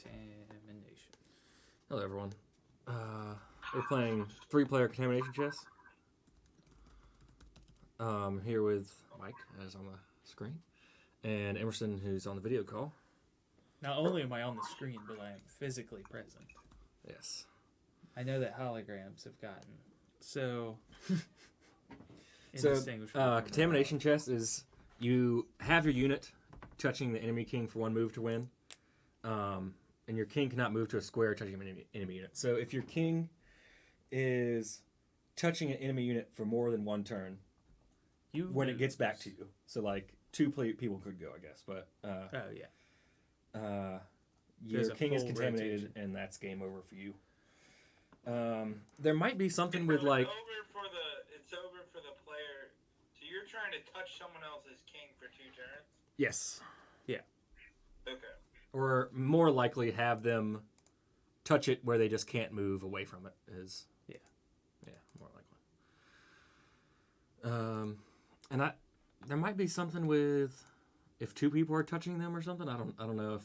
Contamination. Hello, everyone. We're playing three-player contamination chess. Here with Mike, as on the screen, and Emerson, who's on the video call. Not only am I on the screen, but I am physically present. Yes. I know that holograms have gotten so So, indistinguishable. contamination chess is you have your unit touching the enemy king for one move to win, and your king cannot move to a square touching an enemy unit. So if your king is touching an enemy unit for more than one turn, when it gets back to you, so like two people could go, I guess, but your king is contaminated, rotation. And that's game over for you. There might be something with like. It's over for the player. So you're trying to touch someone else's king for 2 turns? Yes. Yeah. Okay. Or more likely have them touch it where they just can't move away from it is. Yeah, more likely. And there might be something with if 2 people are touching them or something. I don't know if.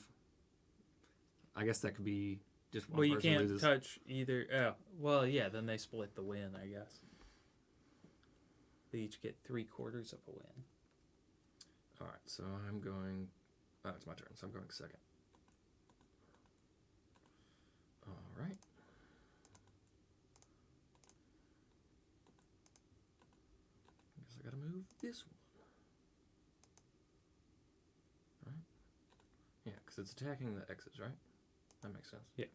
I guess that could be just one person loses. Well, you can't touch either. Oh, well, yeah. Then they split the win, I guess. They each get 3/4 of a win. All right, so I'm going. Oh, it's my turn, so I'm going second. All right. I guess I gotta move this one. Right? Yeah, because it's attacking the X's, right? That makes sense. Yeah.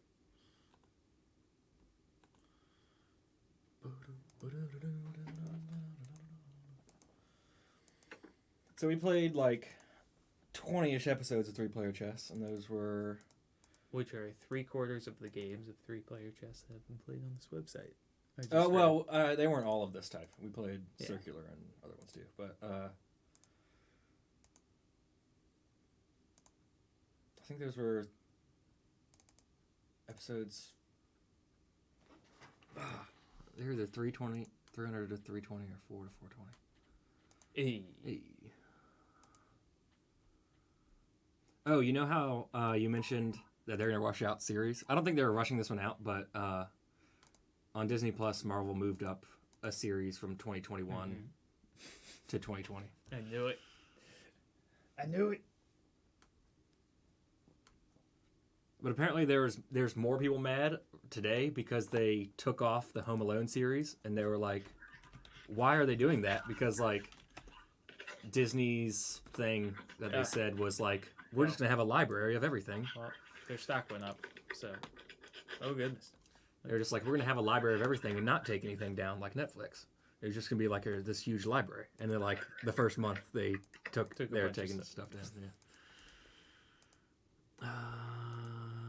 So we played like 20-ish episodes of 3-player chess, and those were... Which are 3/4 of the games of 3-player chess that have been played on this website. They weren't all of this type. We played circular and other ones too, but I think those were episodes... They're either 300 to 320 or 4 to 420. Hey. Oh, you know how you mentioned that they're going to rush out series? I don't think they were rushing this one out, but on Disney Plus, Marvel moved up a series from 2021 to 2020. I knew it. But apparently there's more people mad today because they took off the Home Alone series, and they were like, why are they doing that? Because like Disney's thing that they said was like, we're just going to have a library of everything. Well, their stock went up, so... Oh, goodness. They're just like, we're going to have a library of everything and not take anything down like Netflix. It's just going to be like this huge library. And then like the first month they they're taking the stuff down. Yeah.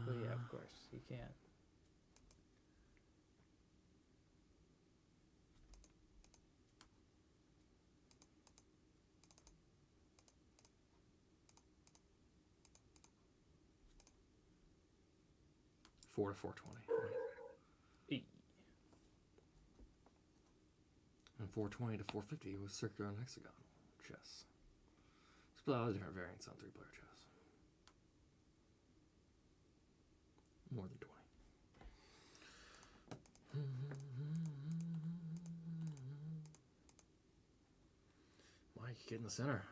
Well, yeah, of course. You can't. Four to 420. Right. And 420 to 450 was circular and hexagonal chess. There's a lot of different variants on 3-player chess. More than 20. Mike, get in the center.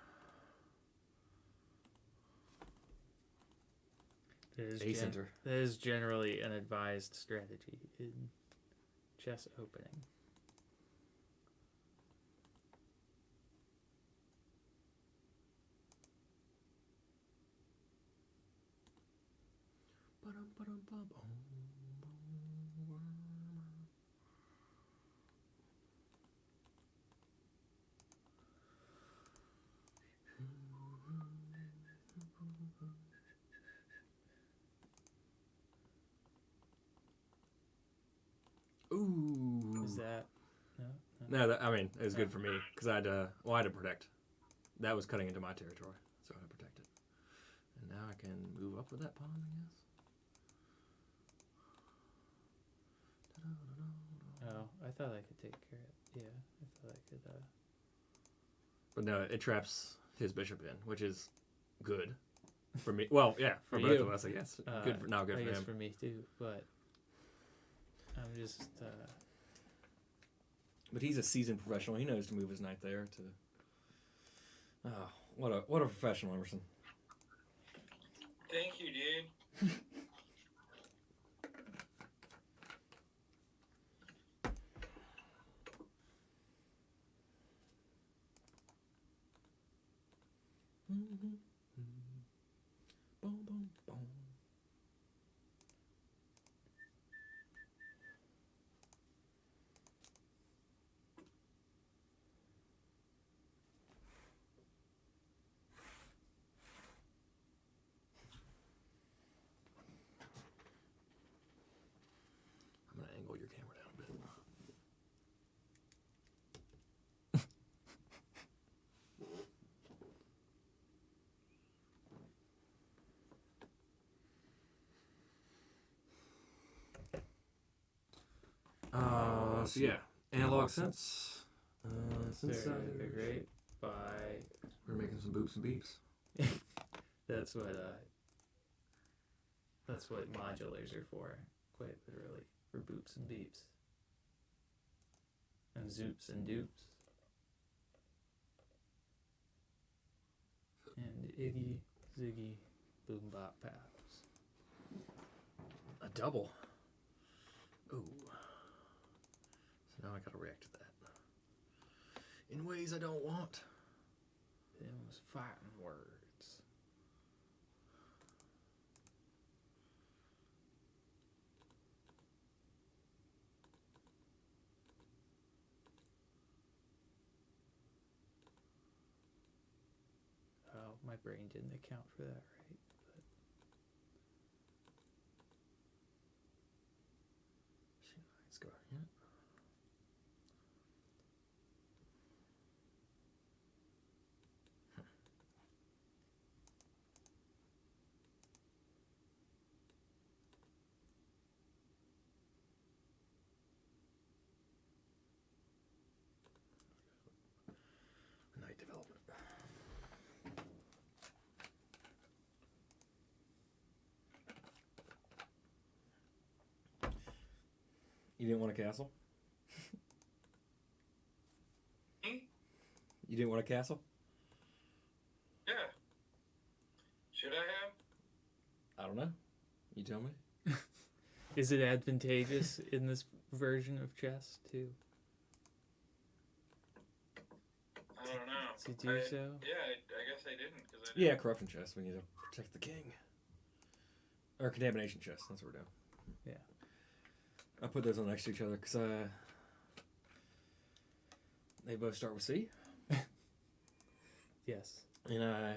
That is generally an advised strategy in chess opening. Ooh. Is that... No, I mean, it was good for me, because I had to protect. That was cutting into my territory, so I had to protect it. And now I can move up with that pawn, I guess. Oh, I thought I could take care of it. Yeah, I thought I could... But no, it traps his bishop in, which is good. For me, well, yeah, for For both you. of us, I guess. Good for I for guess him. for me too, but I'm just But he's a seasoned professional. He knows to move his knight there to. Oh, what a professional, Emerson. Thank you, dude. Boom, boom, boom. I'm gonna angle your camera down a bit. So yeah, analog sense. they're great. We're making some boops and beeps. That's what modulars are for, quite literally, for boops and beeps. And zoops and dupes. And Iggy, Ziggy, Boom Bop Pows. A double. Ooh. So now I gotta react to that. In ways I don't want. Them's fighting words. Oh, my brain didn't account for that right. Let's go. Yeah. Night development. You didn't want a castle? You didn't want a castle? Yeah. Should I have? I don't know. You tell me. Is it advantageous in this version of chess to I don't know. to do so? Yeah, I guess I didn't. Cause I Yeah, didn't. corruption chest. We need to protect the king. Or contamination chest. That's what we're doing. Yeah. I put those on next to each other because they both start with C. Yes. And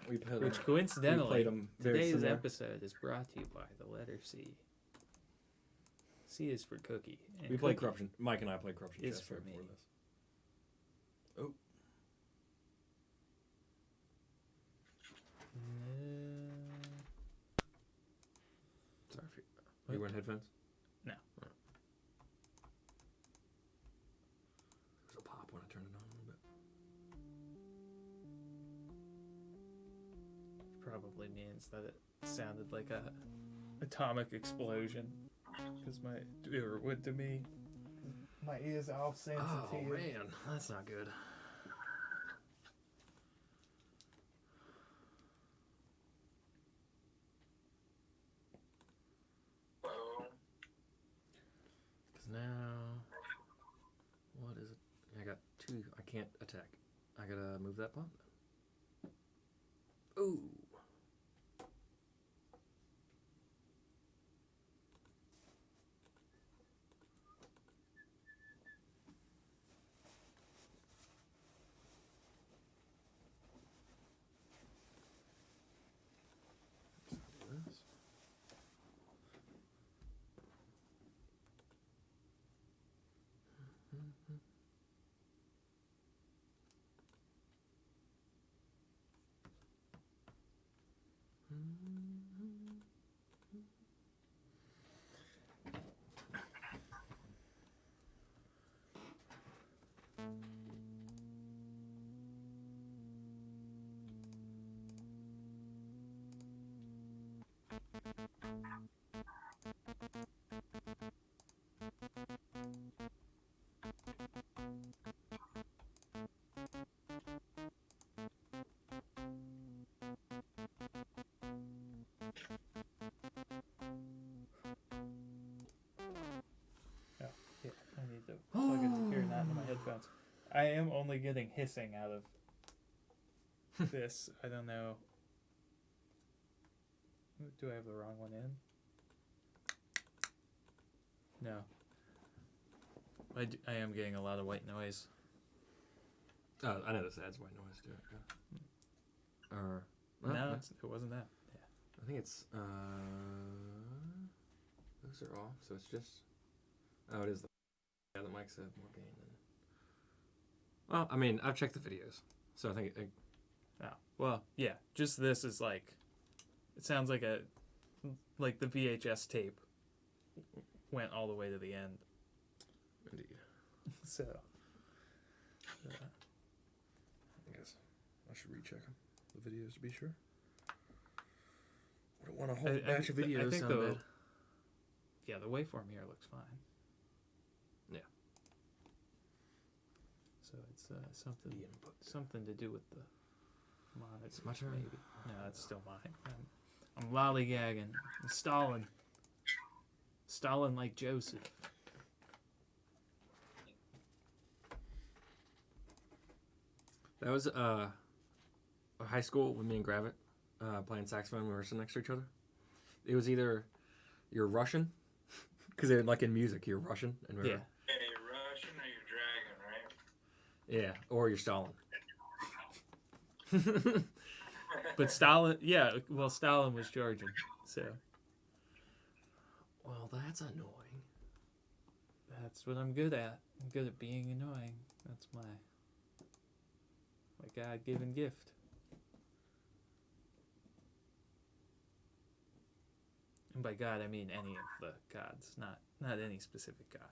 we put Which we coincidentally, played them very today's similar. episode is brought to you by the letter C. C is for cookie. And We played cookie corruption. Mike and I played corruption is chest for right before me. this. Oh, sorry. If you wearing headphones? No. Oh. There's a pop when I turn it on a little bit. Probably means that it sounded like a atomic explosion. Because or would to me. My ears are all sensitive. Oh man, that's not good. Oh. Because now, what is it? I got two. I can't attack. I gotta move that pawn. Ooh. my headphones. I am only getting hissing out of this. I don't know. Do I have the wrong one in? No. I am getting a lot of white noise. Oh, I know this adds white noise to it. Yeah. Or well, No, it wasn't that. Yeah. I think it's those are off, so it's just it is the mics have more gain than. Well, I mean, I've checked the videos, so I think Oh, well, yeah. Just this is like, it sounds like the VHS tape went all the way to the end. Indeed. So. I guess I should recheck them, the videos to be sure. I don't want a whole batch of videos. I think sound bad. Yeah, the waveform here looks fine. Yeah. So it's something to do with the monitor. It's my turn. Maybe. No, it's still mine. I'm lollygagging. I'm stalling. Stalling like Joseph. That was high school with me and Gravit playing saxophone. We were sitting next to each other. It was either you're Russian, because they're like in music, you're Russian, and yeah. Yeah, you're Russian or you're dragon, right? Yeah, or you're Stalin. But Stalin, yeah, well, Stalin was Georgian, so. Well, that's annoying. That's what I'm good at. I'm good at being annoying. That's my God-given gift. And by God, I mean any of the gods, not any specific god.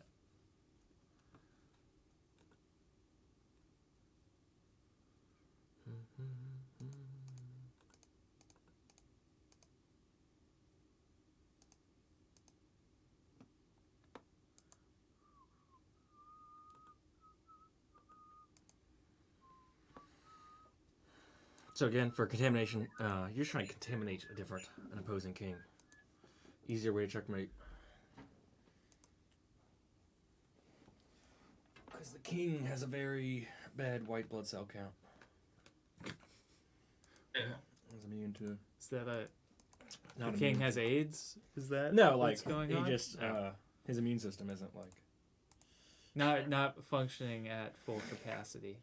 So again, for contamination, you're just trying to contaminate an opposing king. Easier way to checkmate. Because the king has a very bad white blood cell count. Yeah. He's immune to. Is that the Not king immune has to- AIDS? Is that No, what's like going he on? just his immune system isn't like. Not functioning at full capacity.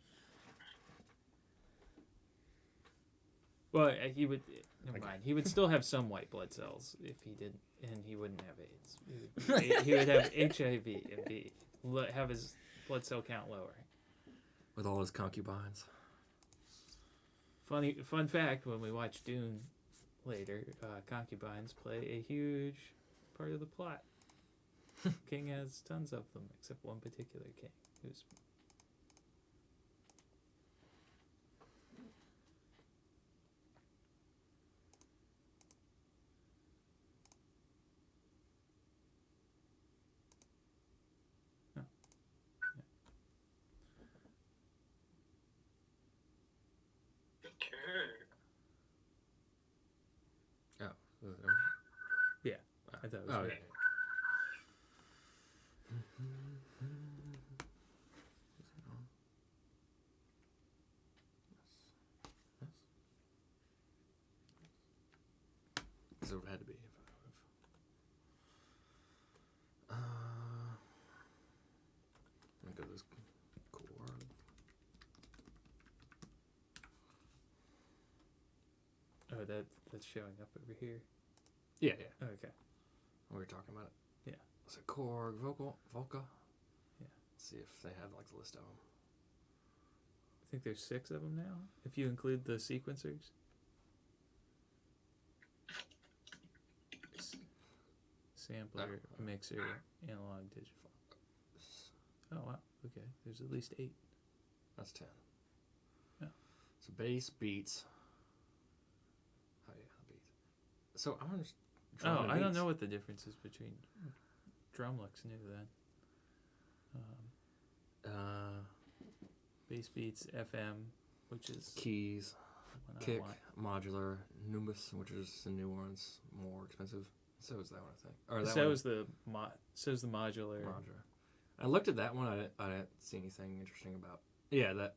Well, he would. Never mind. He would still have some white blood cells if he didn't, and he wouldn't have AIDS. He would have HIV and have his blood cell count lowering. With all his concubines. Fun fact: when we watch Dune later, concubines play a huge part of the plot. King has tons of them, except one particular king who's. Yeah, I thought it was Oh, right. yeah. So it had to be. Let me go to this core. Oh, that's showing up over here. Yeah. Oh, okay. We were talking about it. Yeah. Was it Korg, Volca? Yeah. Let's see if they have like the list of them. I think there's 6 of them now, if you include the sequencers. Sampler, mixer, analog, digital. Oh wow. Okay. There's at least 8. That's 10. Yeah. So bass, beats. Oh yeah, beats. So I'm just. Oh, I don't know what the difference is between drum looks new then. Bass beats, FM, which is keys, one I kick, want. modular, Nimbus, which is the new one. It's more expensive. So is that one, I think. Or that So one. is the modular. Modular. I looked at that one. I didn't see anything interesting about. Yeah, that.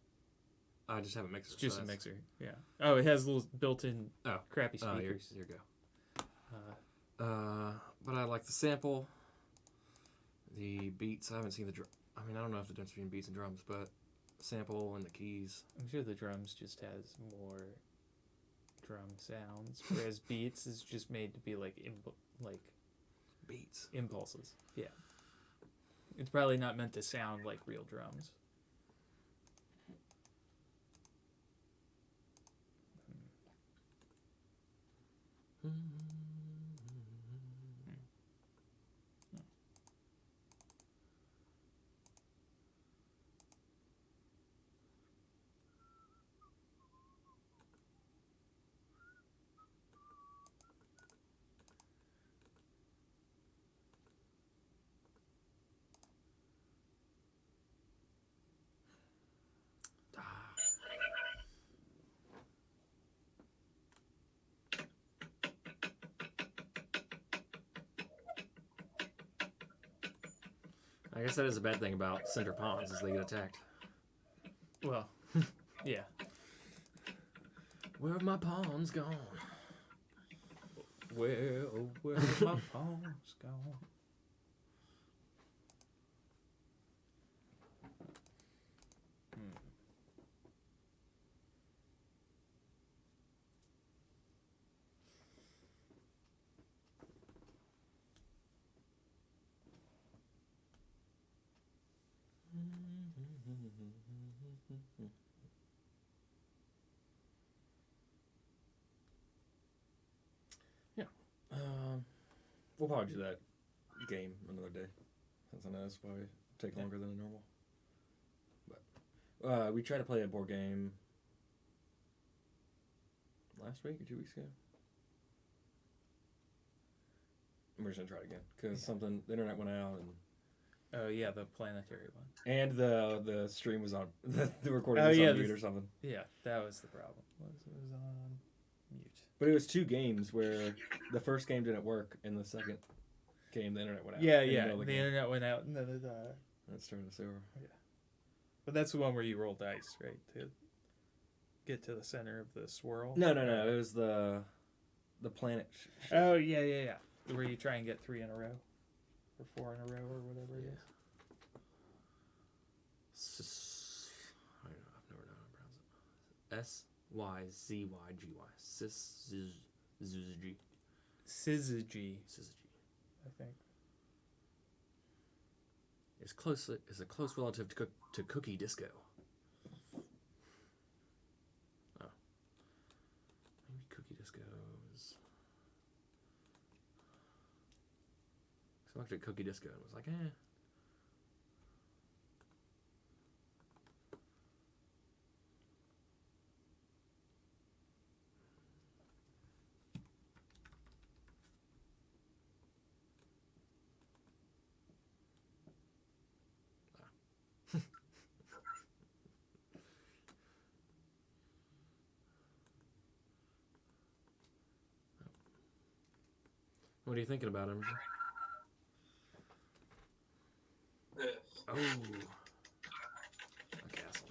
I just have a mixer. It's just so a mixer. Yeah. Oh, it has little built-in crappy Oh, speakers. here you go. But I like the sample. The beats. I haven't seen the drum. I mean, I don't know if the difference between beats and drums, but sample and the keys. I'm sure the drums just has more drum sounds, whereas beats is just made to be like Beats. impulses. Yeah. It's probably not meant to sound like real drums. I guess that is a bad thing about center pawns is they get attacked. Well, yeah. Where have my pawns gone? Where have my pawns gone? We'll probably do that game another day, since I know it's probably take longer than normal. But we tried to play a board game last week or 2 weeks ago. We're just gonna try it again because the internet went out and. Oh yeah, the planetary one. And the stream was on the recording was on mute or something. Yeah, that was the problem. It was on mute. But it was 2 games where the first game didn't work and the second game the internet went out. Yeah. The internet went out and then it that started us over. Yeah. But that's the one where you roll dice, right? To get to the center of the swirl. No. It was the planet. Oh yeah. Where you try and get 3 in a row. Or 4 in a row, or whatever it is. I don't know. I've never known how to pronounce it. SYZYGY. Syzygy, I think. Is a close relative to Cookie Disco. Oh. Maybe Cookie Disco is. I looked at Cookie Disco and was like, eh. What are you thinking about, Emerson? Oh, a castle.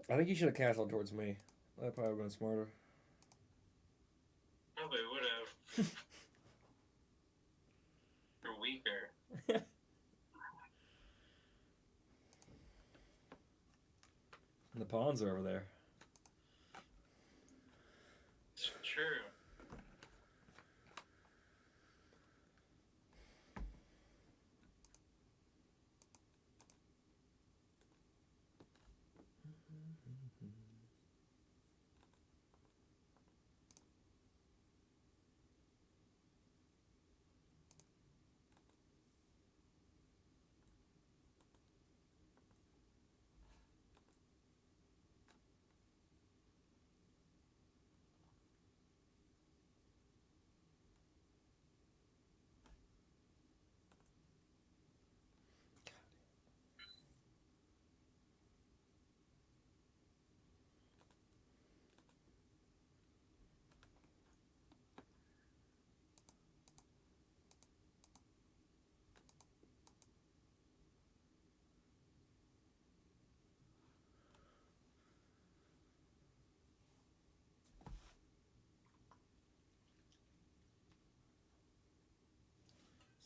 I think you should have castled towards me. That probably would have been smarter. Probably would have. You're weaker. And the pawns are over there. It's true.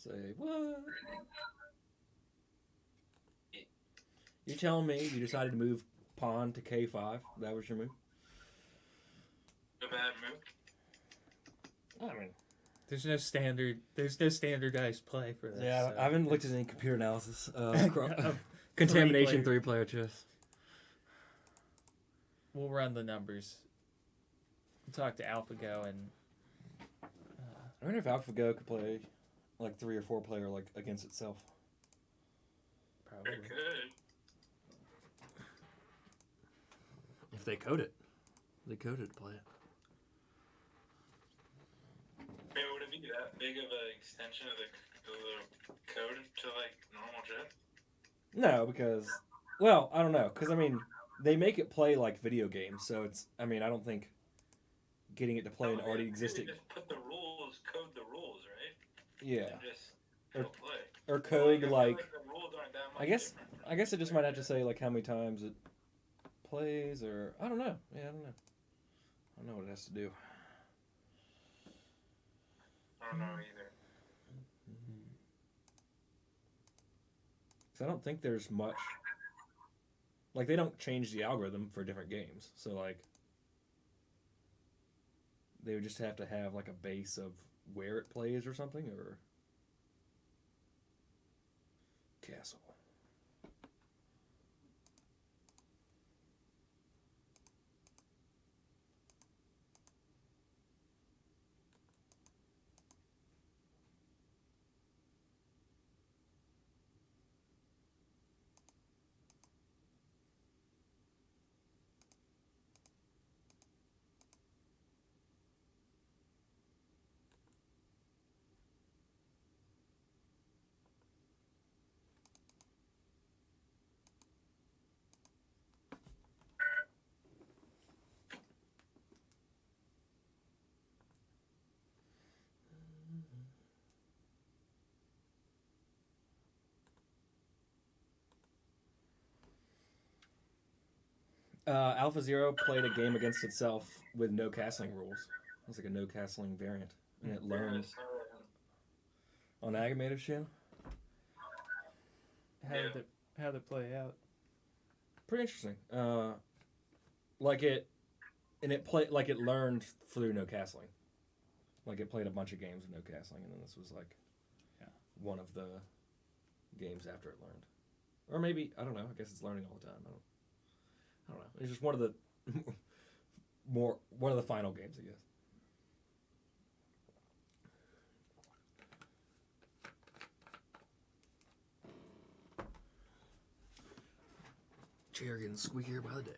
Say, what? You're telling me you decided to move pawn to k5? That was your move? A bad move. I mean, There's no standardized play for this. yeah, so I haven't looked at any computer analysis. Of Contamination three-player. 3-player chess. We'll run the numbers. We'll talk to AlphaGo and. I wonder if AlphaGo could play like 3 or 4 player like against itself. Probably. It could. If they code it. They coded to play it. Hey, would it be that big of an extension of the code to like normal chess? No, because, well, I don't know. Because, I mean, they make it play like video games. So it's, I mean, I don't think getting it to play an already existing. Just put the rules, code the rules, right? Yeah. And just it'll play. Or code I feel like, the rules aren't that much different. I guess it just might have to say like how many times it plays or, I don't know. Yeah, I don't know. I don't know what it has to do. I don't know either. Because I don't think there's much. Like, they don't change the algorithm for different games. So, like, they would just have to have, like, a base of where it plays or something, or. Castle. Alpha Zero played a game against itself with no castling rules. It was like a no castling variant, and it learned on Agamator's channel. How did it play out? Pretty interesting. Like it learned through no castling. Like it played a bunch of games with no castling, and then this was like one of the games after it learned, or maybe I don't know. I guess it's learning all the time. I don't know. It's just one of the one of the final games, I guess. Chair getting squeakier by the day.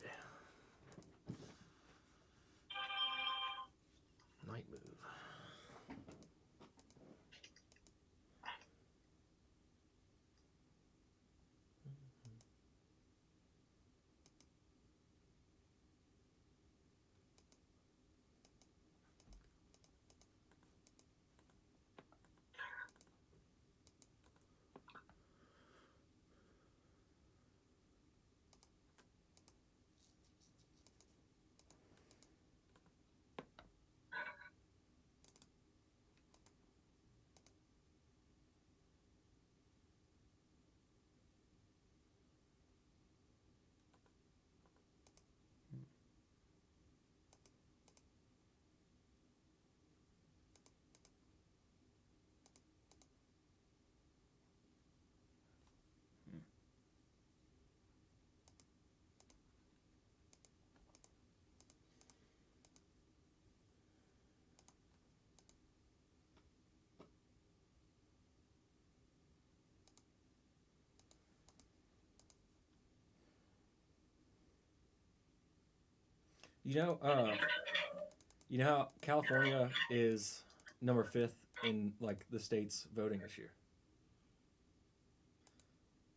Night move. You know how California is number 5th in like the states voting this year,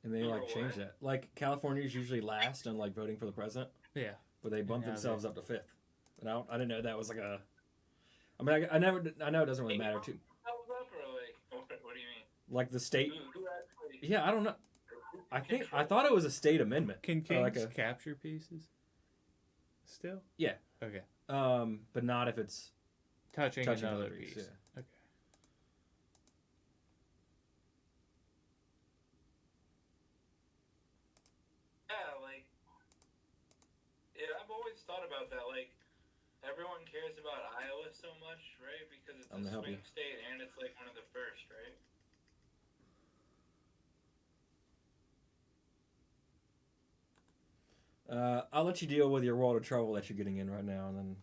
and they like changed that. Like California is usually last on like voting for the president. Yeah, but they bumped themselves up to 5th, and I didn't know that was like a. I mean, I know it doesn't really matter too. What do you mean? Like the state. Who actually, Yeah, I don't know. I thought it was a state amendment. Can kings like capture pieces? Still? Yeah. Okay. But not if it's Touching touching another another piece. piece. Yeah. Okay. everyone cares about Iowa so much, right? Because it's I'm a gonna help swing you. state and it's like one of the first, right? I'll let you deal with your world of trouble that you're getting in right now, and then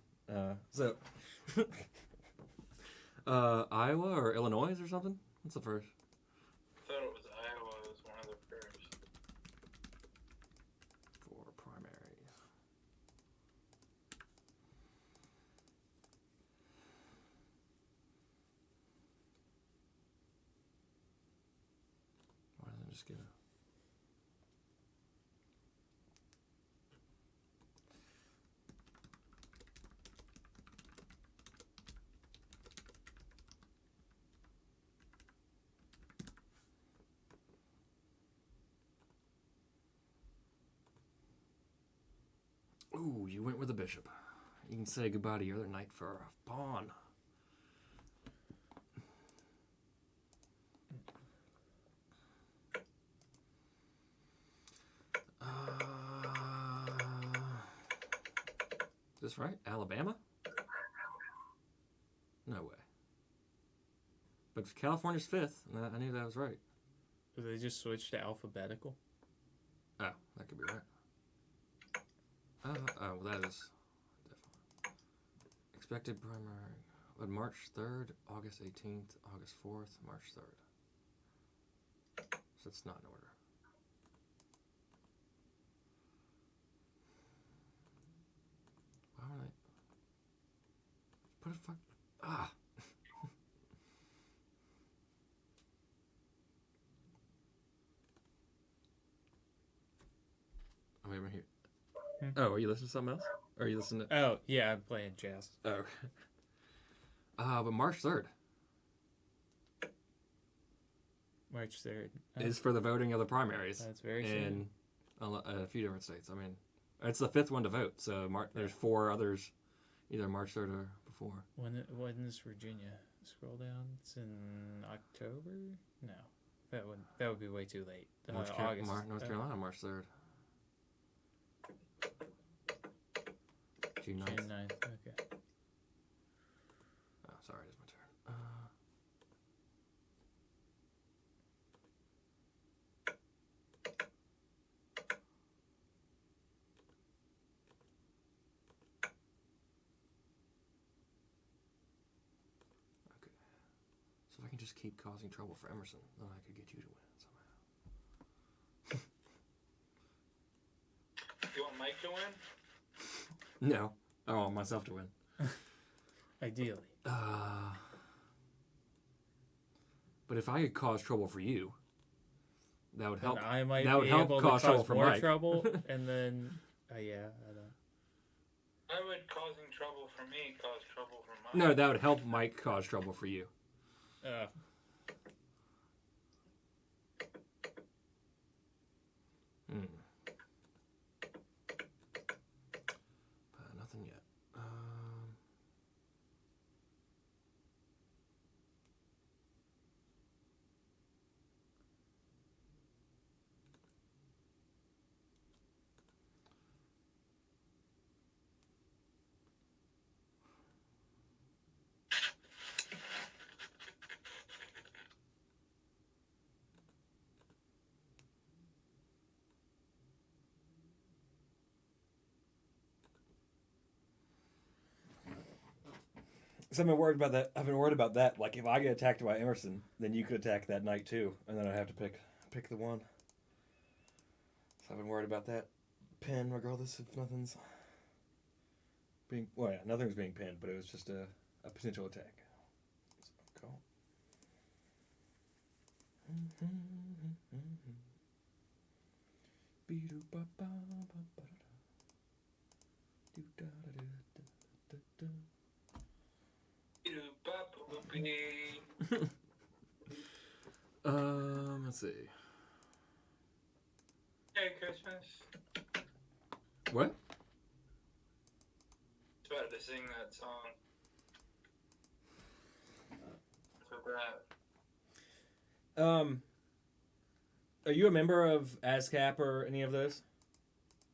Iowa or Illinois or something. What's the first? I thought it was Iowa was one of the first. For primaries. Why doesn't it just get a... Ooh, you went with the bishop. You can say goodbye to your other knight for a pawn. Is this right? Alabama? No way. But California's fifth, and I knew that was right. Did they just switch to alphabetical? Oh, that could be right. Oh, well, that is definitely. Expected primary. But March 3rd, August 18th, August 4th, March 3rd. So it's not in order. Why would I... Put a fuck... Ah! I'm over here. Oh, are you listening to something else? Or are you listening to... Oh, yeah, I'm playing chess. Oh. But March 3rd March 3rd. is for the voting of the primaries. That's very soon. In a few different states. I mean, it's the fifth one to vote, so there's 4 others, either March 3rd or before. When is Virginia? Scroll down. It's in October? No. That would be way too late. August. North Carolina, March 3rd. June 9th. June 9th. Okay. Oh, sorry, it's my turn. Okay. So if I can just keep causing trouble for Emerson, then I could get you to win somehow. You want Mike to win? No, I want myself to win. Ideally. But if I could cause trouble for you, that would help. And I might that would be help able cause to trouble cause for more Mike. trouble, and then, yeah, I don't. Why would causing trouble for me cause trouble for Mike? No, that would help Mike cause trouble for you. Nothing yet. So I've been worried about that. I've been worried about that. Like, if I get attacked by Emerson, then you could attack that knight too, and then I'd have to pick the one. So I've been worried about that pin, regardless if nothing's being. Well, yeah, nothing's being pinned, but it was just a potential attack. So, call. Let's see. Merry Christmas. What? I was about to sing that song. For that. Are you a member of ASCAP or any of those?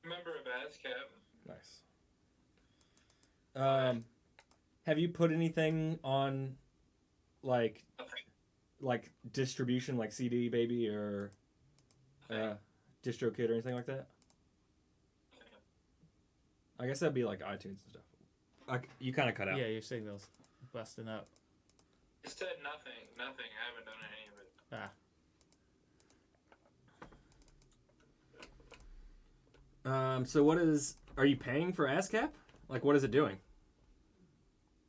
Member of ASCAP. Nice. Have you put anything on, like Nothing. distribution, like CD Baby or DistroKid or anything like that? I guess that'd be like iTunes and stuff. You kind of cut out. Yeah, your signal's busting up. It said nothing. Nothing. I haven't done any of it. So what is? Are you paying for ASCAP? Like, what is it doing?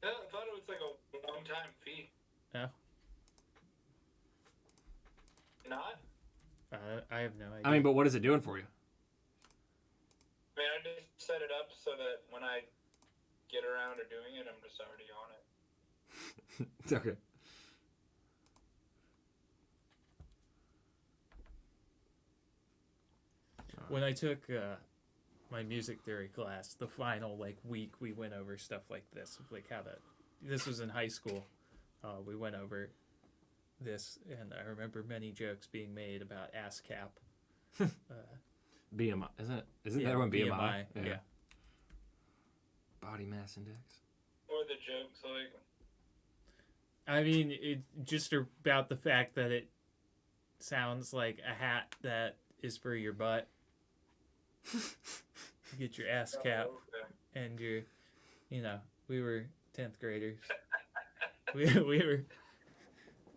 Yeah, I thought it was like a one-time fee. No. Not? I have no idea. I mean, but what is it doing for you? I mean, I just set it up so that when I get around to doing it, I'm just already on it. Okay. When I took my music theory class, the final week, we went over stuff like this, like how this was in high school. We went over this, and I remember many jokes being made about ASCAP. BMI, isn't it? Isn't that one BMI? Yeah. Body mass index. Or the jokes like. I mean, it just about the fact that it sounds like a hat that is for your butt. You get your ass cap, and we were 10th graders. we were.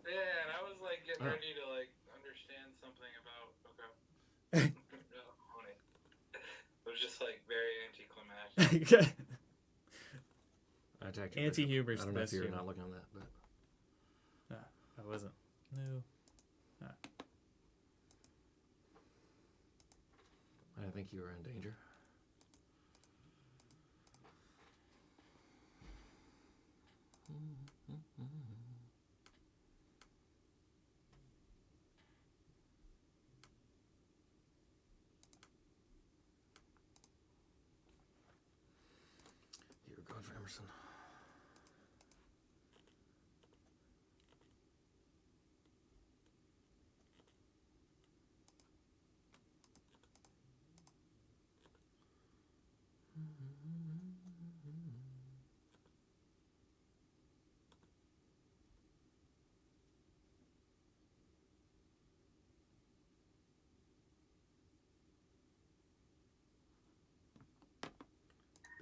Yeah, and I was like getting ready to like understand something about. Okay. Funny. It was just like very anticlimactic. Anti-humor's I the don't know best if you're humor. not looking on that, but I wasn't. No. I think you were in danger. You were going for Emerson.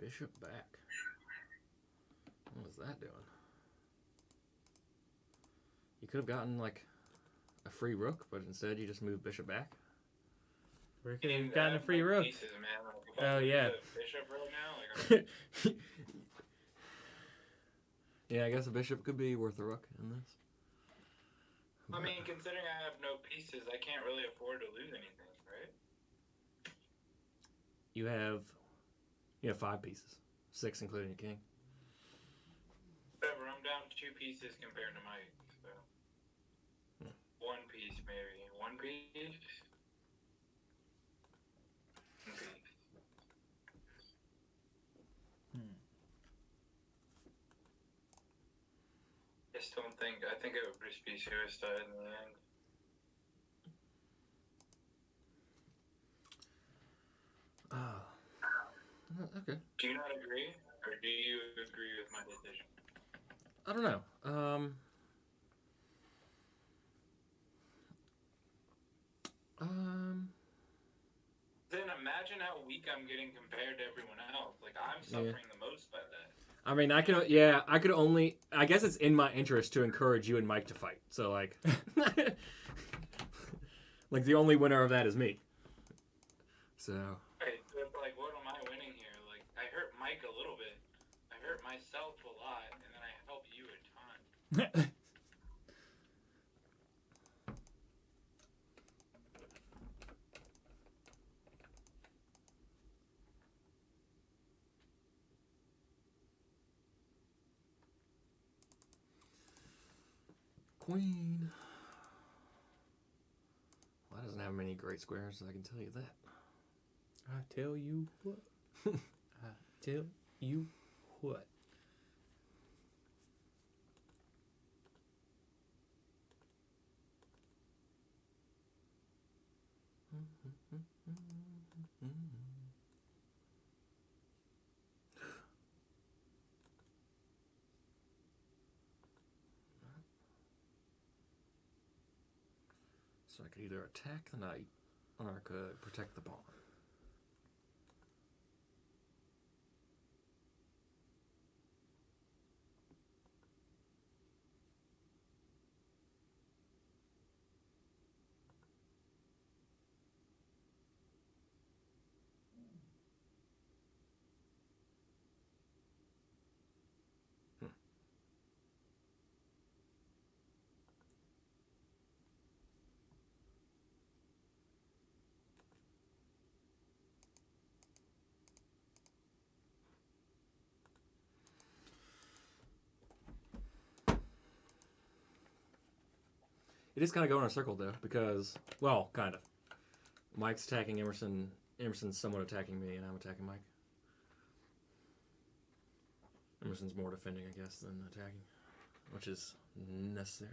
Bishop back. What was that doing? You could have gotten like a free rook, but instead you just moved bishop back. We could have gotten a free rook. Pieces, man. Like, if Oh, I lose yeah. a bishop right now, like, Yeah, I guess a bishop could be worth a rook in this. I mean, considering I have no pieces, I can't really afford to lose anything, right? You have 5 pieces, 6 including your king. Whatever, I'm down 2 pieces compared to Mike, so. 1 piece, maybe. 1 piece? 1 piece. I think it would just be suicide in the end. Okay. Do you not agree? Or do you agree with my decision? I don't know. Then imagine how weak I'm getting compared to everyone else. Like, I'm suffering the most by that. I mean, I guess it's in my interest to encourage you and Mike to fight. So, like, like the only winner of that is me. So. Right, but like, what am I winning here? Like, I hurt Mike a little bit. I hurt myself a lot, and then I help you a ton. Queen. Well, that doesn't have many great squares, I can tell you that. I tell you what. I tell you what. So I could either attack the knight, or I could protect the pawn. It is kind of going in a circle, though, because, well, kind of. Mike's attacking Emerson. Emerson's somewhat attacking me, and I'm attacking Mike. Emerson's more defending, I guess, than attacking, which is necessary.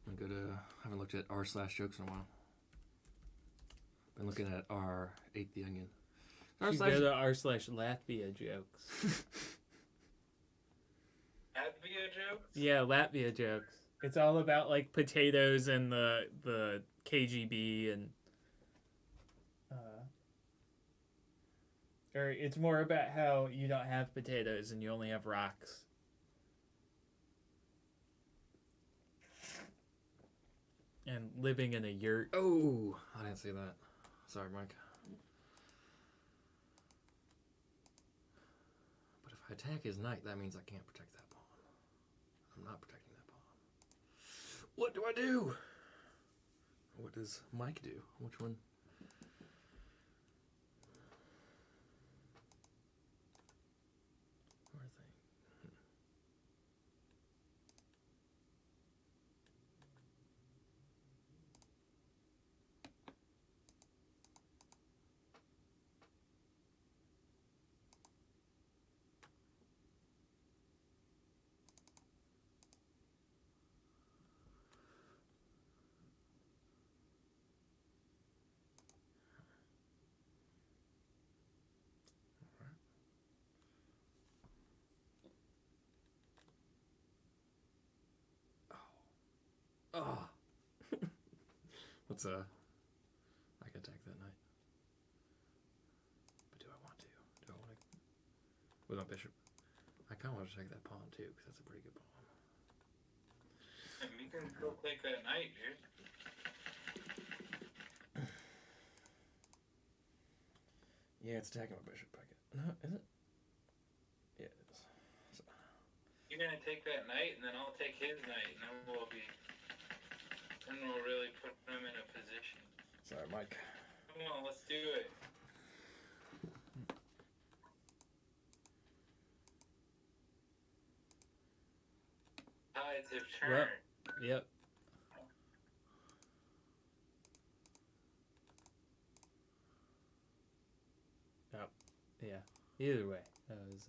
I'm going to go to... I haven't looked at r/jokes in a while. Been looking at r ate the onion. You go to r/Latvia jokes. Latvia jokes? Yeah, Latvia jokes. It's all about like potatoes and the KGB and or it's more about how you don't have potatoes and you only have rocks. And living in a yurt. Oh, I didn't see that. Sorry, Mike. But if I attack his knight, that means I can't protect that pawn. I'm not protecting that pawn. What do I do? What does Mike do? Which one? Poor thing. Oh. Let's I can attack that knight. But do I want to? Do I want to? With my bishop. I kind of want to take that pawn too, because that's a pretty good pawn. You can still take that knight, dude. Yeah, it's attacking my bishop. I get. No, is it? Yeah, it is. So. You're gonna take that knight, and then I'll take his knight, and then we'll be. Then we'll really put him in a position. Sorry, Mike. Come on, let's do it. Tides have turned. Yep. Oh, yeah. Either way, that was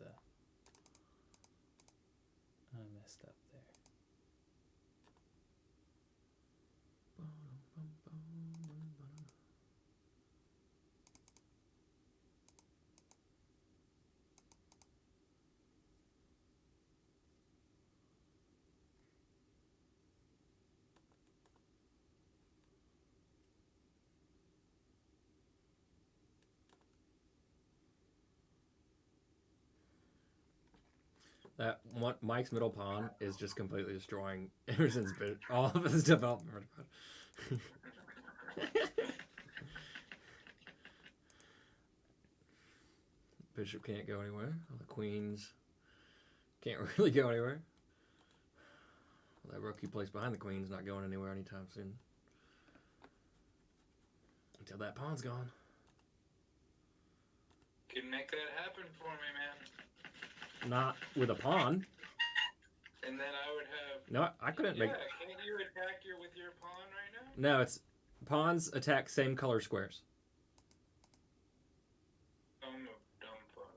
I messed up there. That one, Mike's middle pawn is just completely destroying Emerson's bit, all of his development. Bishop can't go anywhere. The queens can't really go anywhere. That rook he placed behind the queen's not going anywhere anytime soon. Until that pawn's gone. Can make that happen for me, man. Not with a pawn. And then I would have. No, I couldn't make. Yeah, can't you attack with your pawn right now? No, it's pawns attack same color squares. I'm a dumb fuck.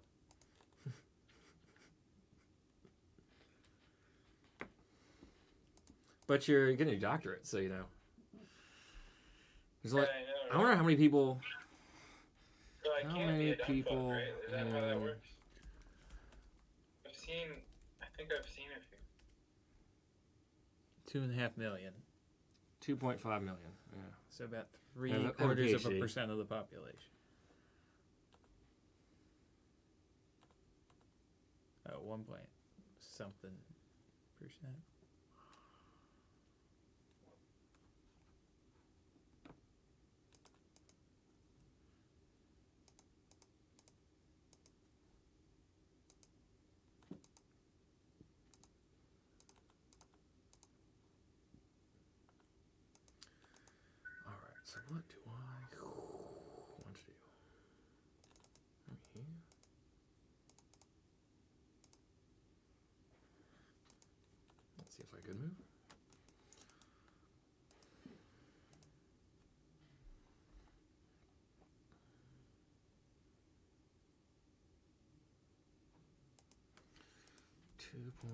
But you're getting a doctorate, so you know. There's like, Yeah, I know, right? I wonder how many people. So I How can't many be a dumb people fuck, right? Is that how that works? think I've seen a few. 2.5 million. 2.5 million. Yeah. So about Have a 0.75% of the population. Oh, 1 point something percent. So what do I want to do? Let me here. Let's see if I could move. .5.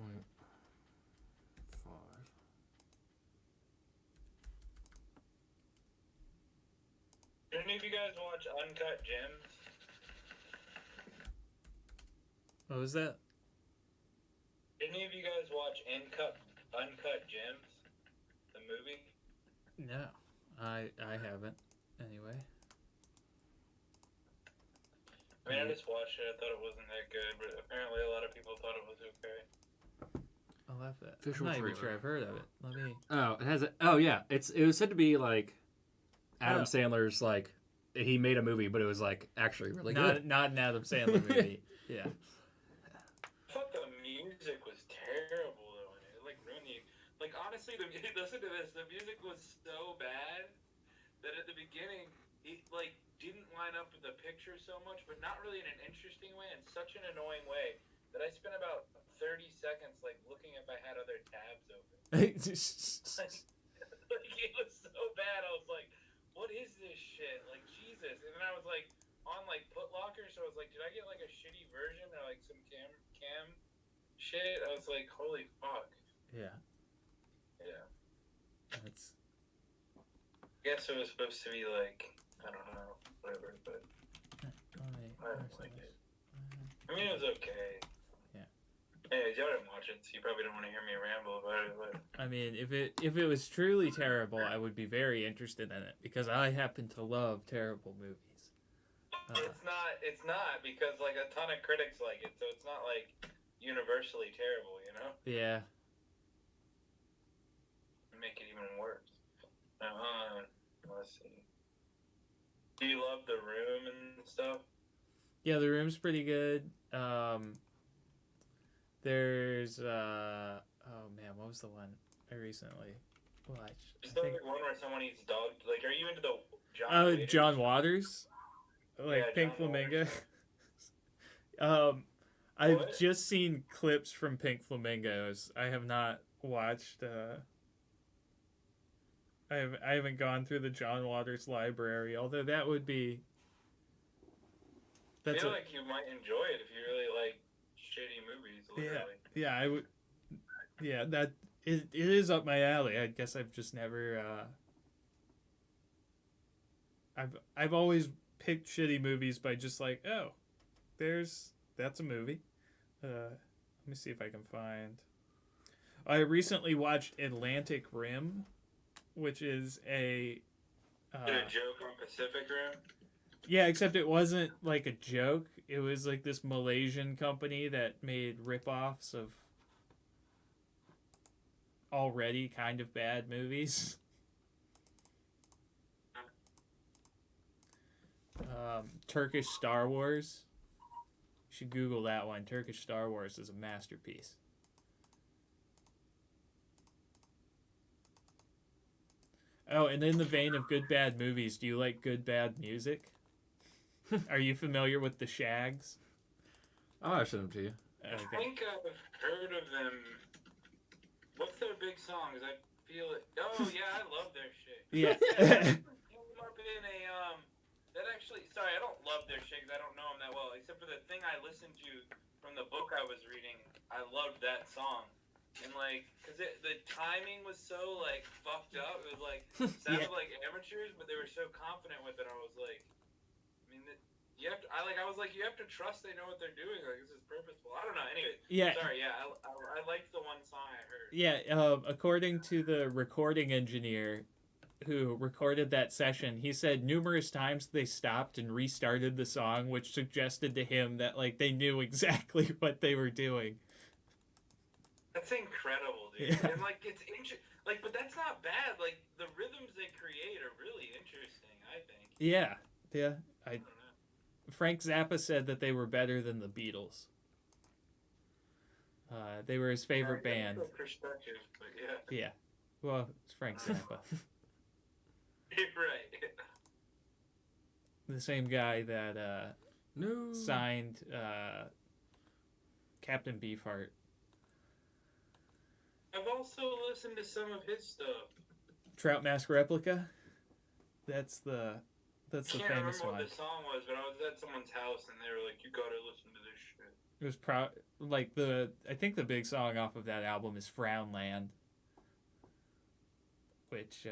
Do any of you guys watch Uncut Gems? What was that? Any of you guys watch Uncut Gems? The movie? No, I haven't. Anyway. I mean, I just watched it. I thought it wasn't that good, but apparently a lot of people thought it was okay. I'll have that. Visual I'm not even trailer. sure I've heard of it. Let me. Oh, it has. Oh yeah, it was said to be like Adam Sandler's like he made a movie, but it was like actually really good. Not an Adam Sandler movie. Yeah. I thought the music was terrible though, and it like ruined the. Like honestly, listen to this. The music was so bad that at the beginning it like didn't line up with the picture so much, but not really in an interesting way, in such an annoying way that I spent about 30 seconds like looking if I had other tabs open. Like it was so bad. I was like, what is this shit? Like Jesus. And then I was like on like Putlocker, so I was like, did I get like a shitty version or like some cam shit? I was like, holy fuck. Yeah. Yeah. That's. I guess it was supposed to be like, I don't know, whatever, but I don't like it. I mean, it was okay. Yeah. Anyways, y'all didn't watch it, so you probably don't want to hear me ramble about it, but... I mean, if it was truly terrible, I would be very interested in it, because I happen to love terrible movies. It's not, because, like, a ton of critics like it, so it's not, like, universally terrible, you know? Yeah. Make it even worse. Let's see. Do you love The Room and stuff? Yeah, The Room's pretty good. There's oh man, what was the one I recently watched? Is there like one where someone eats dog? Like, are you into the John Waters? Like yeah, Pink John Flamingo? Waters. I've just seen clips from Pink Flamingos. I have not watched I haven't gone through the John Waters library, although that would be. I feel like you might enjoy it if you really like shitty movies. Literally. Yeah, I would. Yeah, it is up my alley. I guess I've just never. I've always picked shitty movies by just like, oh, that's a movie. Let me see if I can find. I recently watched Atlantic Rim, which is a joke on Pacific Rim. Yeah, except it wasn't like a joke. It was like this Malaysian company that made rip-offs of already kind of bad movies. Turkish Star Wars. You should Google that one. Turkish Star Wars is a masterpiece. Oh, and in the vein of good bad movies, do you like good bad music? Are you familiar with the Shags? I'll show them to you. Okay. I think I've heard of them. What's their big songs? I feel it. Oh yeah, I love their shit. Yeah. That actually. Sorry, I don't love their shit because I don't know them that well. Except for the thing I listened to from the book I was reading, I loved that song. And like, cause the timing was so like fucked up. It was like sounded like amateurs, but they were so confident with it. I was like, I mean, you have to. I was like, you have to trust they know what they're doing. Like, this is purposeful. I don't know. Anyway. Yeah. Sorry. Yeah. I liked the one song I heard. Yeah. According to the recording engineer who recorded that session, he said numerous times they stopped and restarted the song, which suggested to him that like they knew exactly what they were doing. That's incredible, dude. Yeah. And like it's like, but that's not bad. Like the rhythms they create are really interesting, I think. Yeah. I don't know. Frank Zappa said that they were better than the Beatles. They were his favorite band. Perspective, but yeah. Yeah. Well, it's Frank Zappa. Right. The same guy that signed Captain Beefheart. I've also listened to some of his stuff. Trout Mask Replica. That's the I can't famous remember one. what the song was, but I was at someone's house and they were like, "You gotta listen to this shit." It was I think the big song off of that album is Frownland, which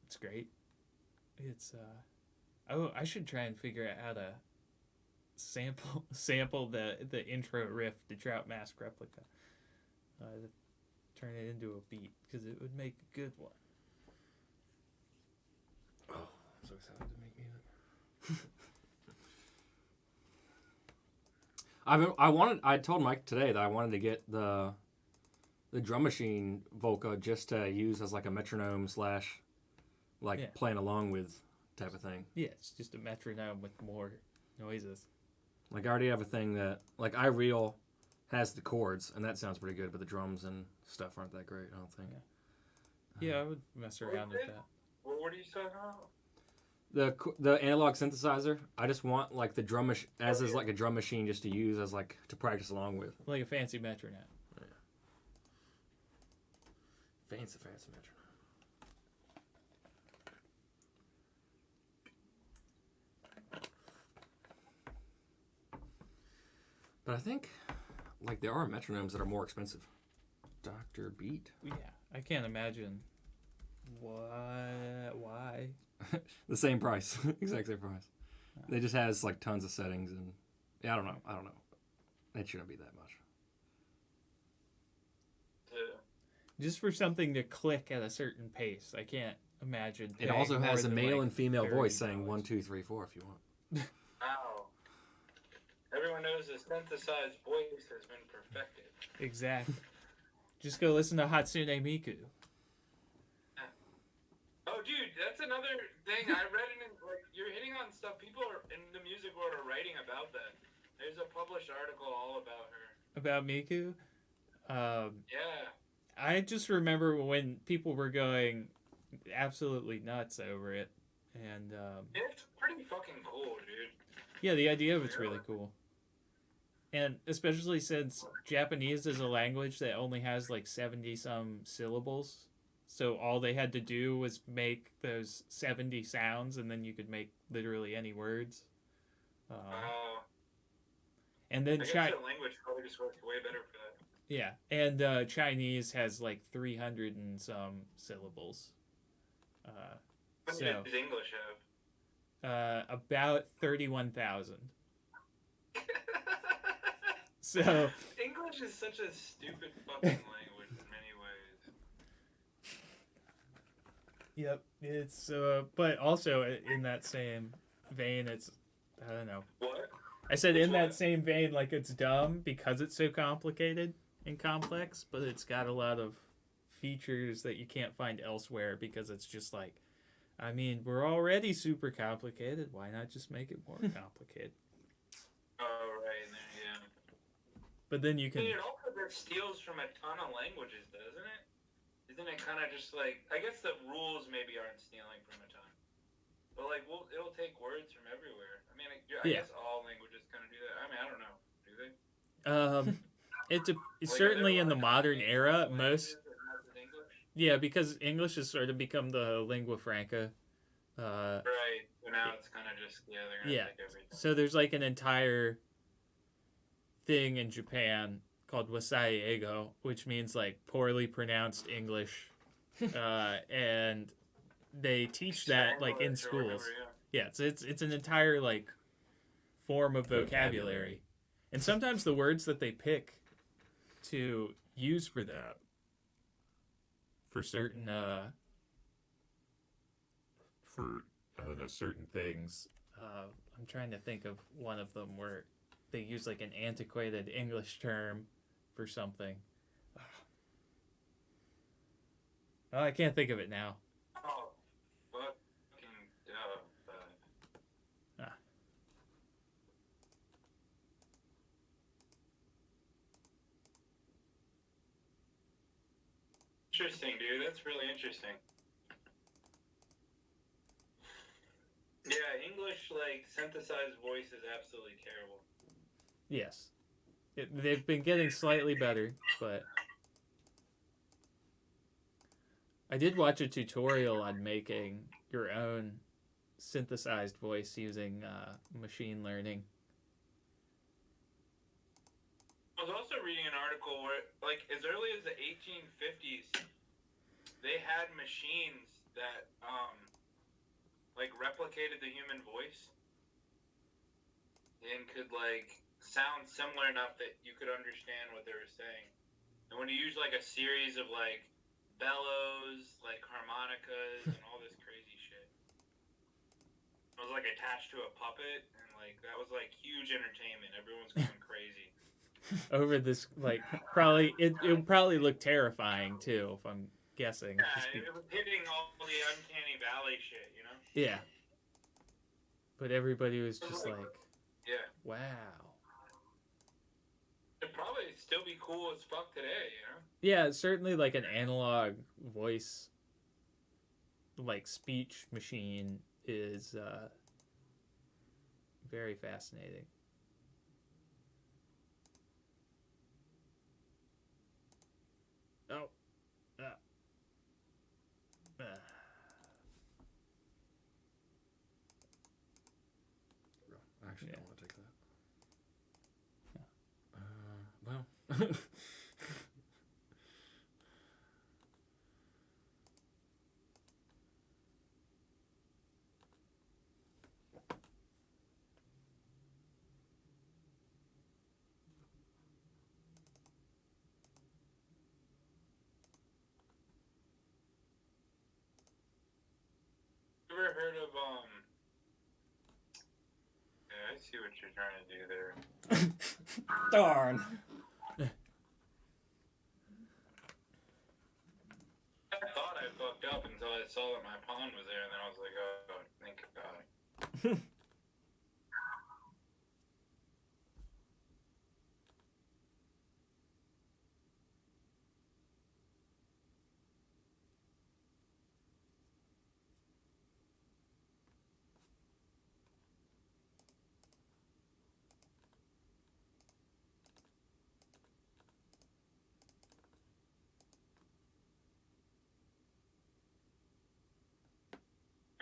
it's great. It's I should try and figure out how to sample the intro riff to Trout Mask Replica. Turn it into a beat because it would make a good one. Oh, I'm so excited to make music. I told Mike today that I wanted to get the drum machine Volca just to use as like a metronome / playing along with type of thing. Yeah, it's just a metronome with more noises. Like I already have a thing that like iReal has the chords and that sounds pretty good, but the drums and stuff aren't that great. I don't think. Yeah, I would mess around with that. What are you talking about? The analog synthesizer. I just want like the drum as like a drum machine just to use as like to practice along with. Like a fancy metronome. Yeah. Fancy metronome. But I think like there are metronomes that are more expensive. Dr. Beat. Yeah, I can't imagine why. The same price, exact same price. They just has like tons of settings and yeah, I don't know. It shouldn't be that much. Just for something to click at a certain pace, I can't imagine. It also has a male and female voice saying 1, 2, 3, 4 if you want. Wow. Everyone knows the synthesized voice has been perfected. Exactly. Just go listen to Hatsune Miku. Oh, dude, that's another thing I read like you're hitting on stuff. People in the music world are writing about that. There's a published article all about her. About Miku? Yeah. I just remember when people were going absolutely nuts over it, and it's pretty fucking cool, dude. Yeah, the idea of it's really cool. And especially since Japanese is a language that only has like 70-some syllables. So all they had to do was make those 70 sounds, and then you could make literally any words. And then I guess the language probably just worked way better for that. Yeah, and Chinese has like 300 and some syllables. What does English have? About 31,000. So English is such a stupid fucking language in many ways. Yep, it's but also in that same vein, it's I don't know. What? I said in that same vein, like it's dumb because it's so complicated and complex, but it's got a lot of features that you can't find elsewhere because it's just like, I mean, we're already super complicated. Why not just make it more complicated? Oh, right, yeah. But then you can. It also steals from a ton of languages, doesn't it? Isn't it kind of just like, I guess the rules maybe aren't stealing from a ton, but like, it'll take words from everywhere. I mean, I guess all languages kind of do that. I mean, I don't know. Do they? It's certainly in the modern era, most. Yeah, because English has sort of become the lingua franca. Right. So now it's kind of just they're gonna take everything. So there's like an entire thing in Japan called wasai eigo, which means like poorly pronounced English, and they teach that like in schools. Yeah, it's an entire like form of vocabulary. And sometimes the words that they pick to use for that for certain certain things. I'm trying to think of one of them where they use like an antiquated English term for something. Oh, I can't think of it now. Oh, fucking Interesting, dude. That's really interesting. Yeah, English, like, synthesized voice is absolutely terrible. Yes. They've been getting slightly better, but I did watch a tutorial on making your own synthesized voice using machine learning. I was also reading an article where, like, as early as the 1850s, they had machines that, like, replicated the human voice and could, like, sound similar enough that you could understand what they were saying. And when you use, like, a series of, like, bellows, like, harmonicas, and all this crazy shit. It was, like, attached to a puppet, and, like, that was, like, huge entertainment. Everyone's going crazy. Over this, like, probably it would probably look terrifying too, if I'm guessing. Yeah, it was hitting all the uncanny valley shit, you know? Yeah. But everybody was just like, yeah, wow. It'd probably still be cool as fuck today, you know? Yeah, certainly like an analog voice, like speech machine is very fascinating. Oh. Actually, Yeah. I don't want to take that. Well. Ever heard of, yeah, I see what you're trying to do there. Darn. I thought I fucked up until I saw that my pawn was there, and then I was like, oh, thank God.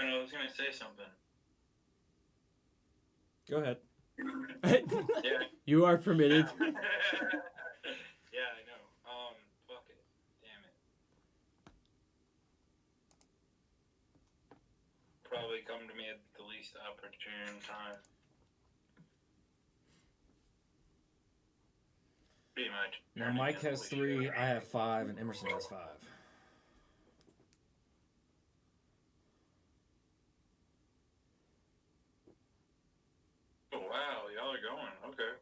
I was gonna say something. Go ahead. Yeah. You are permitted. Yeah, I know. Fuck it. Damn it. Probably come to me at the least opportune time. Pretty much. Now Mike has 3, I have 5, and Emerson has 5. Oh wow, y'all are going. Okay.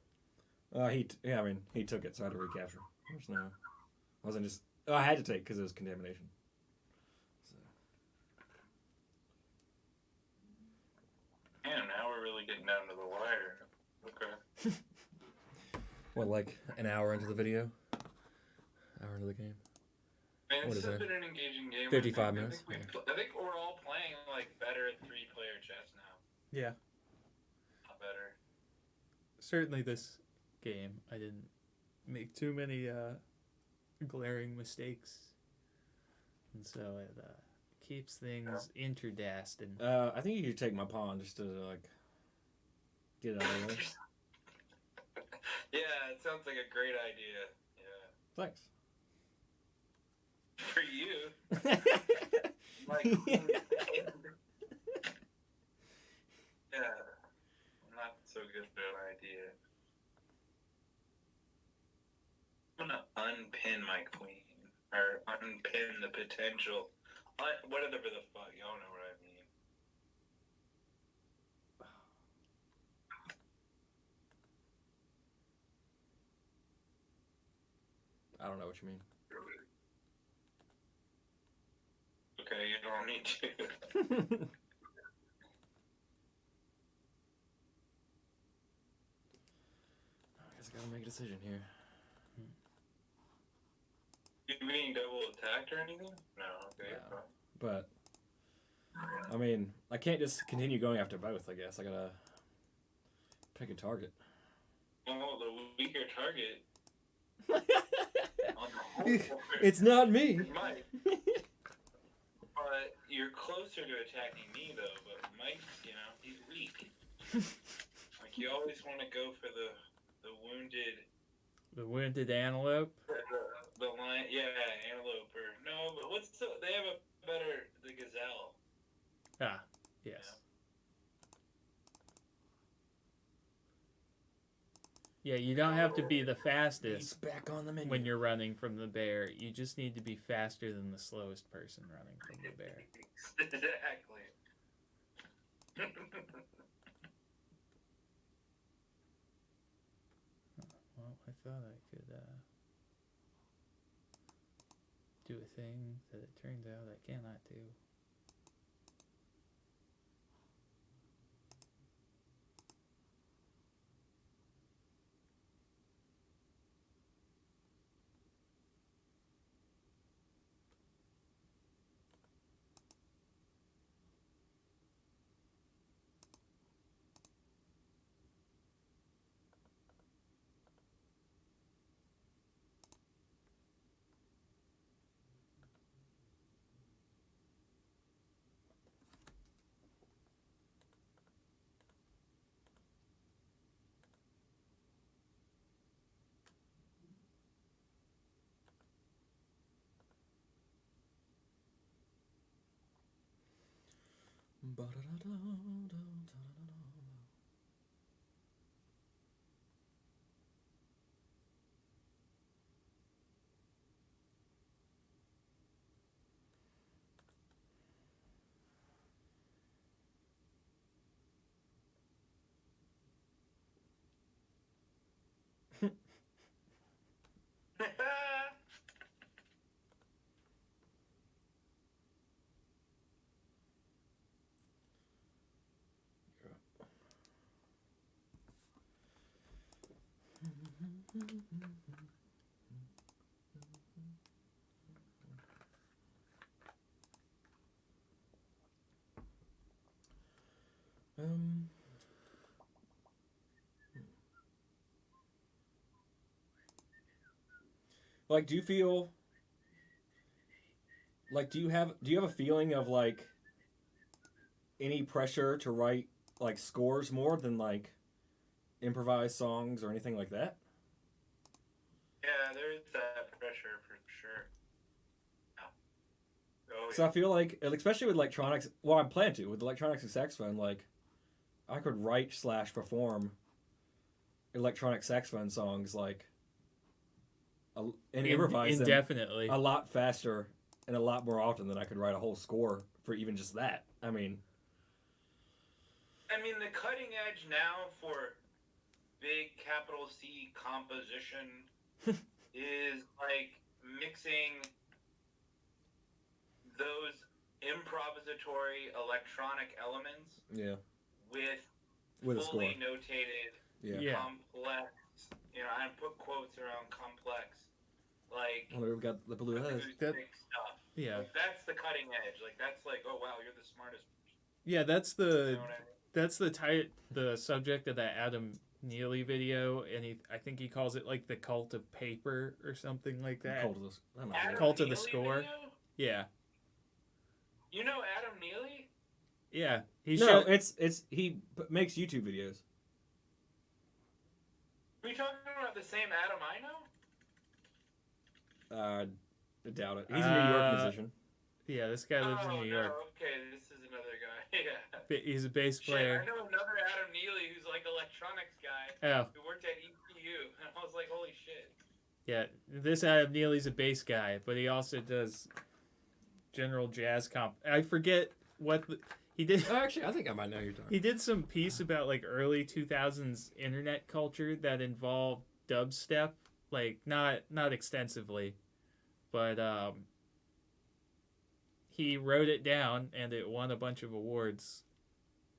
He took it, so I had to recapture. There's no, I wasn't just. Oh, I had to take because it was contamination. So. Man, now we're really getting down to the wire. Okay. What, like an hour into the video? Hour into the game? Man, What this is has that? been an engaging game. 55 minutes? I think we're all playing like better at 3-player chess now. Yeah. Not better. Certainly this game, I didn't make too many glaring mistakes. And so it keeps things interdasted. I think you should take my pawn just to like get it out of the way. Yeah, it sounds like a great idea. Yeah. Thanks. For you. Like, good idea. I'm gonna unpin my queen, or unpin the potential. Whatever the fuck, y'all know what I mean. I don't know what you mean. Okay, you don't need to. I guess I gotta make a decision here. You being double attacked or anything? No, okay. No. But I mean, I can't just continue going after both. I guess I gotta pick a target. Well, the weaker target. On the whole, It's not me. Mike. But you're closer to attacking me though. But Mike's, he's weak. Like you always want to go for the wounded. The wounded antelope. The lion, antelope or no, but they have a better, the gazelle. Ah, yes. Yeah, you don't have to be the He's fastest back on the menu. when you're running from the bear. You just need to be faster than the slowest person running from the bear. Exactly. Well, I thought I could do a thing that it turns out I cannot do. Like, do you feel like do you have a feeling of like any pressure to write like scores more than like improvised songs or anything like that? Yeah, there's that pressure for sure. Oh, So I feel like, especially with electronics, well, I'm planning to with electronics and saxophone, like I could write / perform electronic saxophone songs like and improvise them indefinitely a lot faster and a lot more often than I could write a whole score for even just that. I mean, the cutting edge now for big capital C composition is like mixing those improvisatory electronic elements with a score. fully notated Yeah. complex, I put quotes around complex, like Well, we've got the blue eyes. acoustic stuff. Yeah. Like, that's the cutting edge. Like that's like, oh wow, you're the smartest. Yeah, that's You the know what I mean? that's the subject of that Adam Neely video, and I think he calls it like the cult of paper or something like that. Cult of the score. Video? Yeah. You know Adam Neely? Yeah. He makes YouTube videos. Are we talking about the same Adam I know? I doubt it. He's a New York musician. Yeah, this guy lives in New York. Okay, this is another guy. Yeah. He's a bass player. Shit, I know another Adam Neely who's like electronic electronics guy Oh. who worked at ECU, and I was like, holy shit. Yeah, this Adam Neely's a bass guy, but he also does general jazz comp. I forget what he did. Oh, actually, I think I might know who you're talking. He did some piece about like early 2000s internet culture that involved dubstep, like not extensively, but he wrote it down and it won a bunch of awards.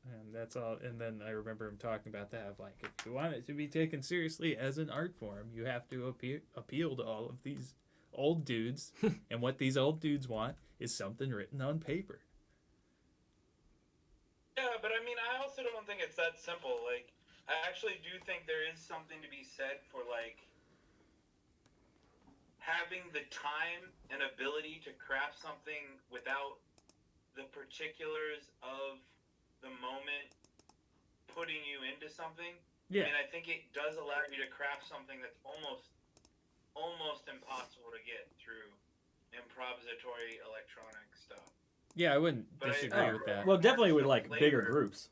And that's all. And then I remember him talking about that. Of like, if you want it to be taken seriously as an art form, you have to appeal to all of these old dudes. And what these old dudes want is something written on paper. Yeah, but I mean, I also don't think it's that simple. Like, I actually do think there is something to be said for, like, having the time and ability to craft something without the particulars of the moment putting you into something. Yeah. I mean, I think it does allow you to craft something that's almost impossible to get through improvisatory electronic stuff. Yeah, I wouldn't But disagree with that. Well, definitely with like bigger groups.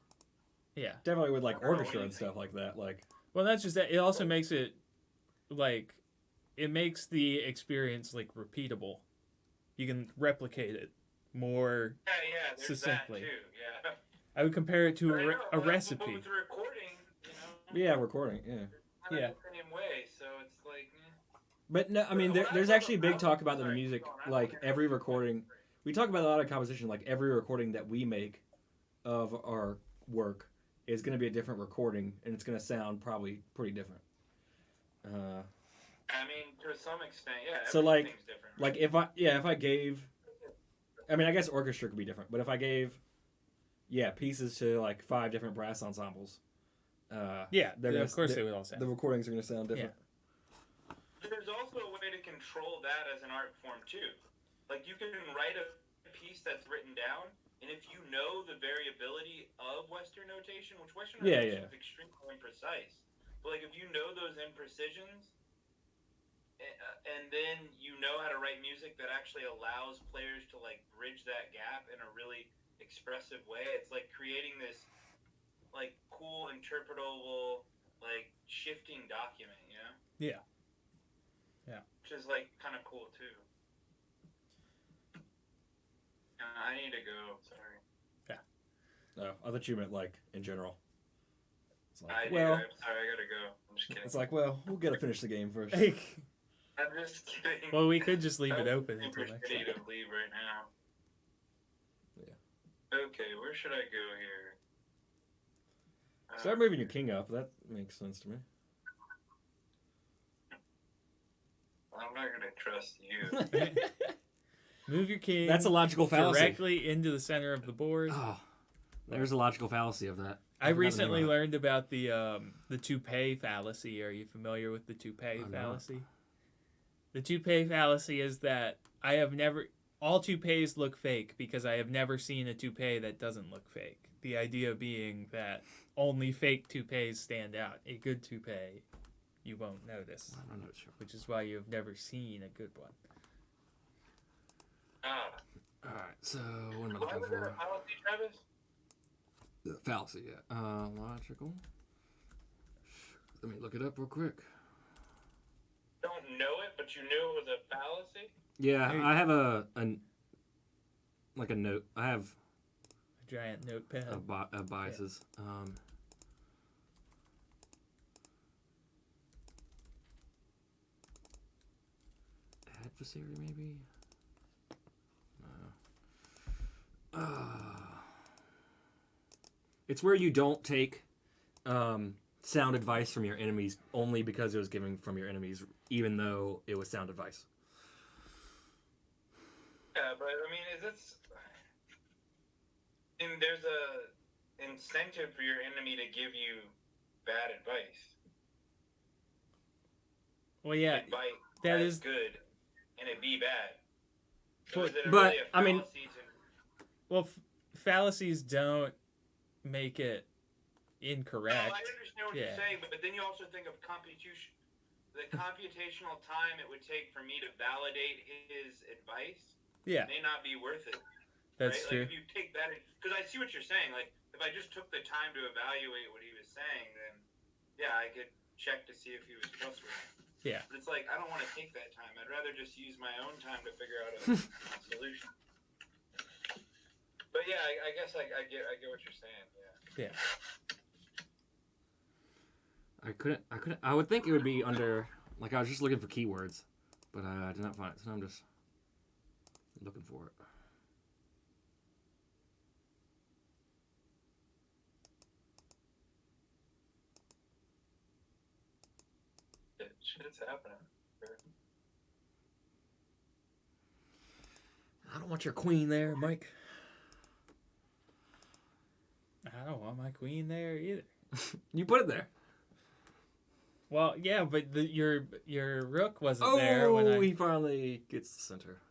Yeah. Definitely with like orchestra and stuff like that. Like. Well, that's just that. It also makes it like it makes the experience like repeatable. You can replicate it more there's succinctly. that too. Yeah. I would compare it to a recipe. But with recording, Yeah, recording. Yeah. Yeah. The same way, so it's like. But no, I mean, there's actually a big talk about the music. Like every recording, we talk about a lot of composition. Like every recording that we make of our work is going to be a different recording, and it's going to sound probably pretty different. I mean, to some extent, yeah. So like, different, right? like if I gave, I mean, I guess orchestra could be different, but if I gave, pieces to like 5 different brass ensembles, of course they would all sound. The recordings are going to sound different. Yeah. There's also a way to control that as an art form too. Like you can write a piece that's written down, and if you know the variability of Western notation, which Western notation is extremely imprecise, but like if you know those imprecisions, and then you know how to write music that actually allows players to like bridge that gap in a really expressive way, it's like creating this like cool, interpretable, like shifting document, you know? Yeah. Which is like kind of cool too. I need to go. Sorry. Yeah. No, I thought you meant like in general. It's like, I'm sorry. I gotta go. I'm just kidding. It's like, well, we'll gotta finish the game first. I'm just kidding. Well, we could just leave it open until next time. To leave right now. Yeah. Okay, where should I go here? Start moving your king up. That makes sense to me. I'm not gonna trust you. Move your king. That's a logical fallacy. Directly into the center of the board. Oh, there's a logical fallacy of that. I recently learned about the toupee fallacy. Are you familiar with the toupee fallacy? No. The toupee fallacy is that all toupees look fake because I have never seen a toupee that doesn't look fake. The idea being that only fake toupees stand out. A good toupee, you won't notice. I'm not sure. Which is why you've never seen a good one. Alright, so what am I looking for? Fallacy, Travis? Fallacy, yeah. Logical. Let me look it up real quick. Don't know it, but you knew it was a fallacy? Yeah, I have a note. I have a giant notepad of biases. Yeah. Adversary, maybe? It's where you don't take sound advice from your enemies only because it was given from your enemies, even though it was sound advice. Yeah, but I mean, there's a incentive for your enemy to give you bad advice. Well, yeah, that is good, and it be bad. So but I mean, fallacies don't make it incorrect. No, I understand what you're saying, but then you also think of computation. The computational time it would take for me to validate his advice may not be worth it. That's right? true. Like if you take that, because I see what you're saying. Like if I just took the time to evaluate what he was saying, then yeah, I could check to see if he was trustworthy. Yeah. But it's like, I don't want to take that time. I'd rather just use my own time to figure out a solution. But yeah, I guess I get what you're saying. Yeah. Yeah. I would think it would be under, like, I was just looking for keywords, but I did not find it, so I'm just looking for it. Shit's happening. I don't want your queen there, Mike. I don't want my queen there either. You put it there. Well, yeah, but your rook wasn't there when Oh, he finally gets the center.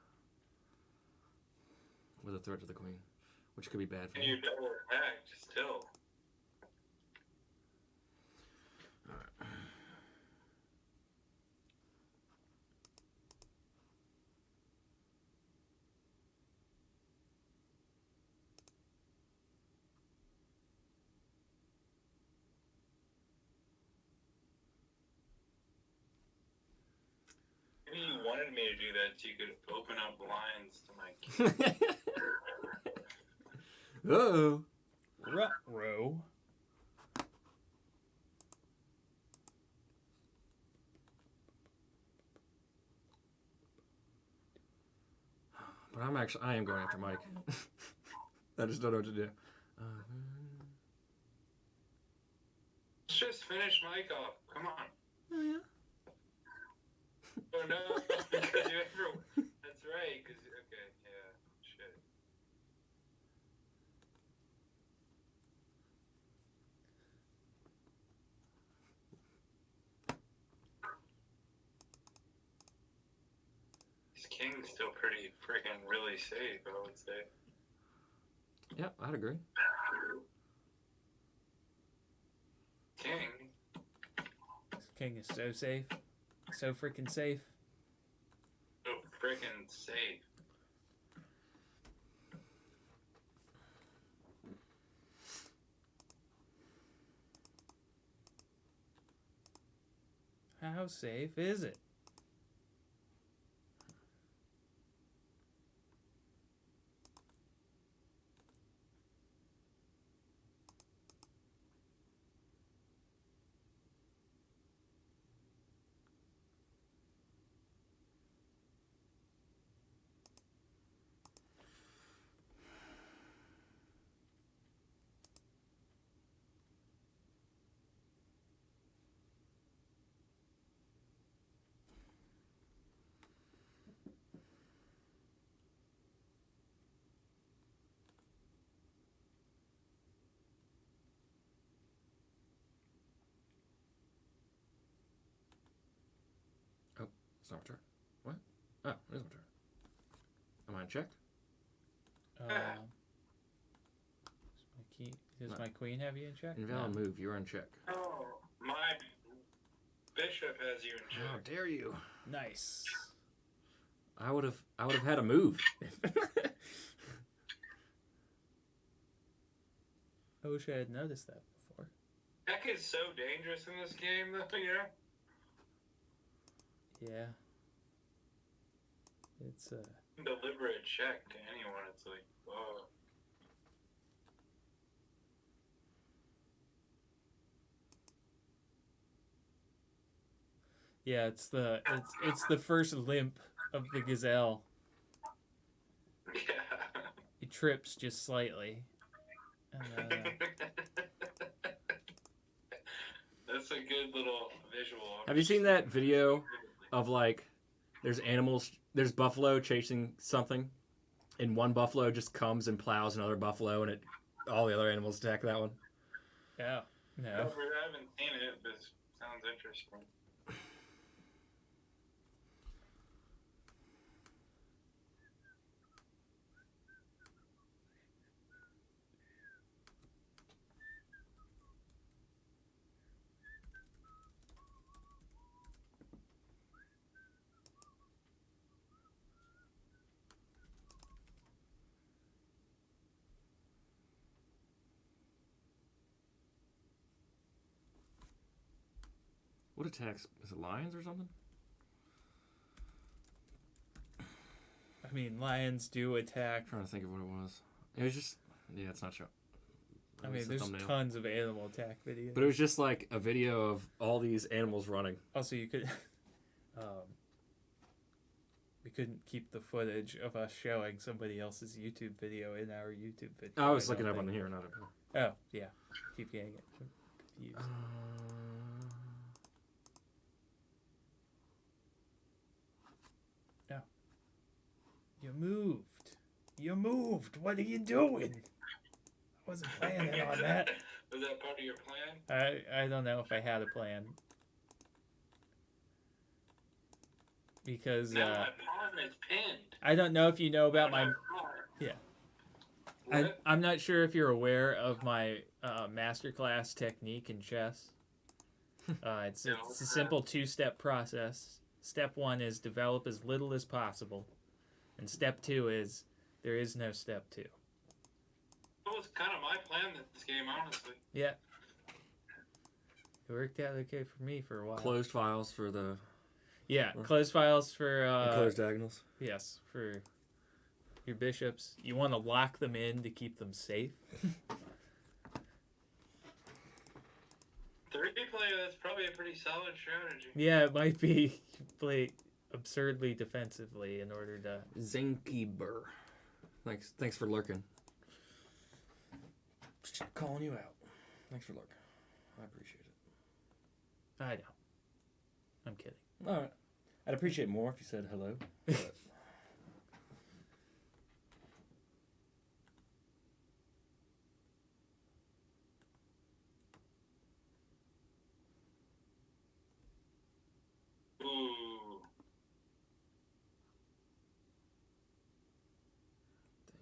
With a threat to the queen, which could be bad for And him. you double attack still. Maybe you wanted me to do that so you could open up blinds to my king. Uh-oh. Ruh-roh. But I am going after Mike. I just don't know what to do. Let's just finish Mike off. Come on. Oh, yeah. Oh no, because you ever. That's right, because. Okay, yeah, shit. This king's still pretty freaking really safe, I would say. Yeah, I'd agree. King? This king is so safe. So freaking safe. So freaking safe. How safe is it? It's not my turn. What? Oh, it is my turn. Am I unchecked? Does No. my queen have you in check? Invalid No. move. You're unchecked. Oh, my bishop has you in How check. dare you? Nice. I would have had a move. I wish I had noticed that before. Tech is so dangerous in this game, though, you know? Yeah. It's Deliberate check to anyone, it's like, whoa. yeah, it's the first limp of the gazelle. Yeah. It trips just slightly. And That's a good little visual. Have you seen that video of, like, there's buffalo chasing something, and one buffalo just comes and plows another buffalo, and all the other animals attack that one? yeah. No. I haven't seen it, but it sounds interesting. What attacks? Is it lions or something? I mean, lions do attack. I'm trying to think of what it was. It was just... Yeah, it's not showing. I mean, there's tons of animal attack videos. But it was just like a video of all these animals running. Also, you could... we couldn't keep the footage of us showing somebody else's YouTube video in our YouTube video. I was looking up on here, not up here. Oh, yeah. Keep getting it confused. No. You moved. You moved. What are you doing? I wasn't planning on that. Was that part of your plan? I don't know if I had a plan. Because now my pawn is pinned. I don't know if you know about my... Yeah. What? I'm not sure if you're aware of my masterclass technique in chess. It's a simple two-step process. Step 1 is develop as little as possible. And step 2 is there is no step 2. That was kind of my plan this game, honestly. Yeah. It worked out okay for me for a while. Closed files for the... Yeah, closed files for... closed diagonals. Yes, for your bishops. You want to lock them in to keep them safe. 3-player, that's probably a pretty solid strategy. Yeah, it might be. Play absurdly defensively in order to... Zenkiber. Thanks for lurking. Just calling you out. Thanks for lurking. I appreciate it. I know. I'm kidding. All right. I'd appreciate it more if you said hello. But... Ooh.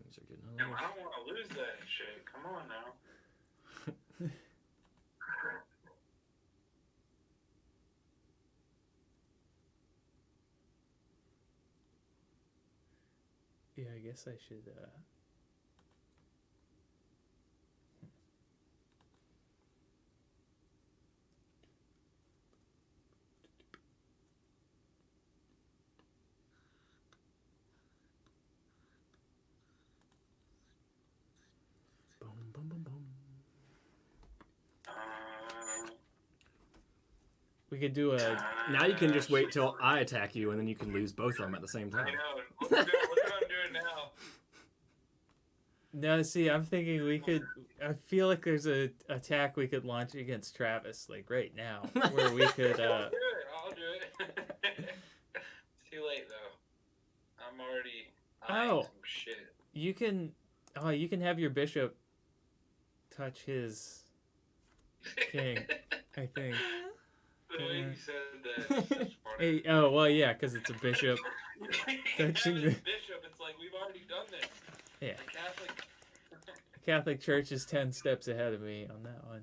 Things are getting a Damn, little... I don't want to lose that shit. Come on now. Yeah, I guess I should... Boom, boom, boom, boom. We could do a... Now you can just wait till I attack you, and then you can lose both of them at the same time. I know. Look what I'm doing now. No, see, I'm thinking we could... I feel like there's a attack we could launch against Travis, like right now, where we could... I'll do it. It's too late, though. I'm already eyeing some shit. You can... Oh, you can have your bishop touch his king, I think. The way you said that. Is Hey, oh, well, yeah, because it's a bishop. Touching the bishop, it's like, we've already done this. Yeah. The Catholic Church is 10 steps ahead of me on that one.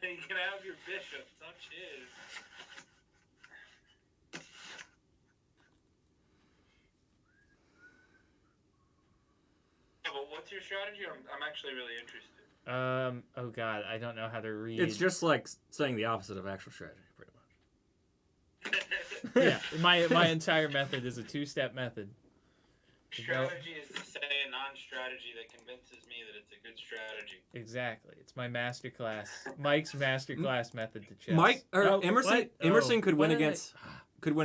You can have your bishop touch his. Yeah, but what's your strategy? I'm actually really interested. Oh god, I don't know how to read. It's just like saying the opposite of actual strategy, pretty much. Yeah, my entire method is a 2-step method. Strategy is to say a non-strategy that convinces me that it's a good strategy. Exactly. It's my masterclass. Mike's masterclass method to chess. Mike or Oh, Emerson. what? Emerson Oh, could what win did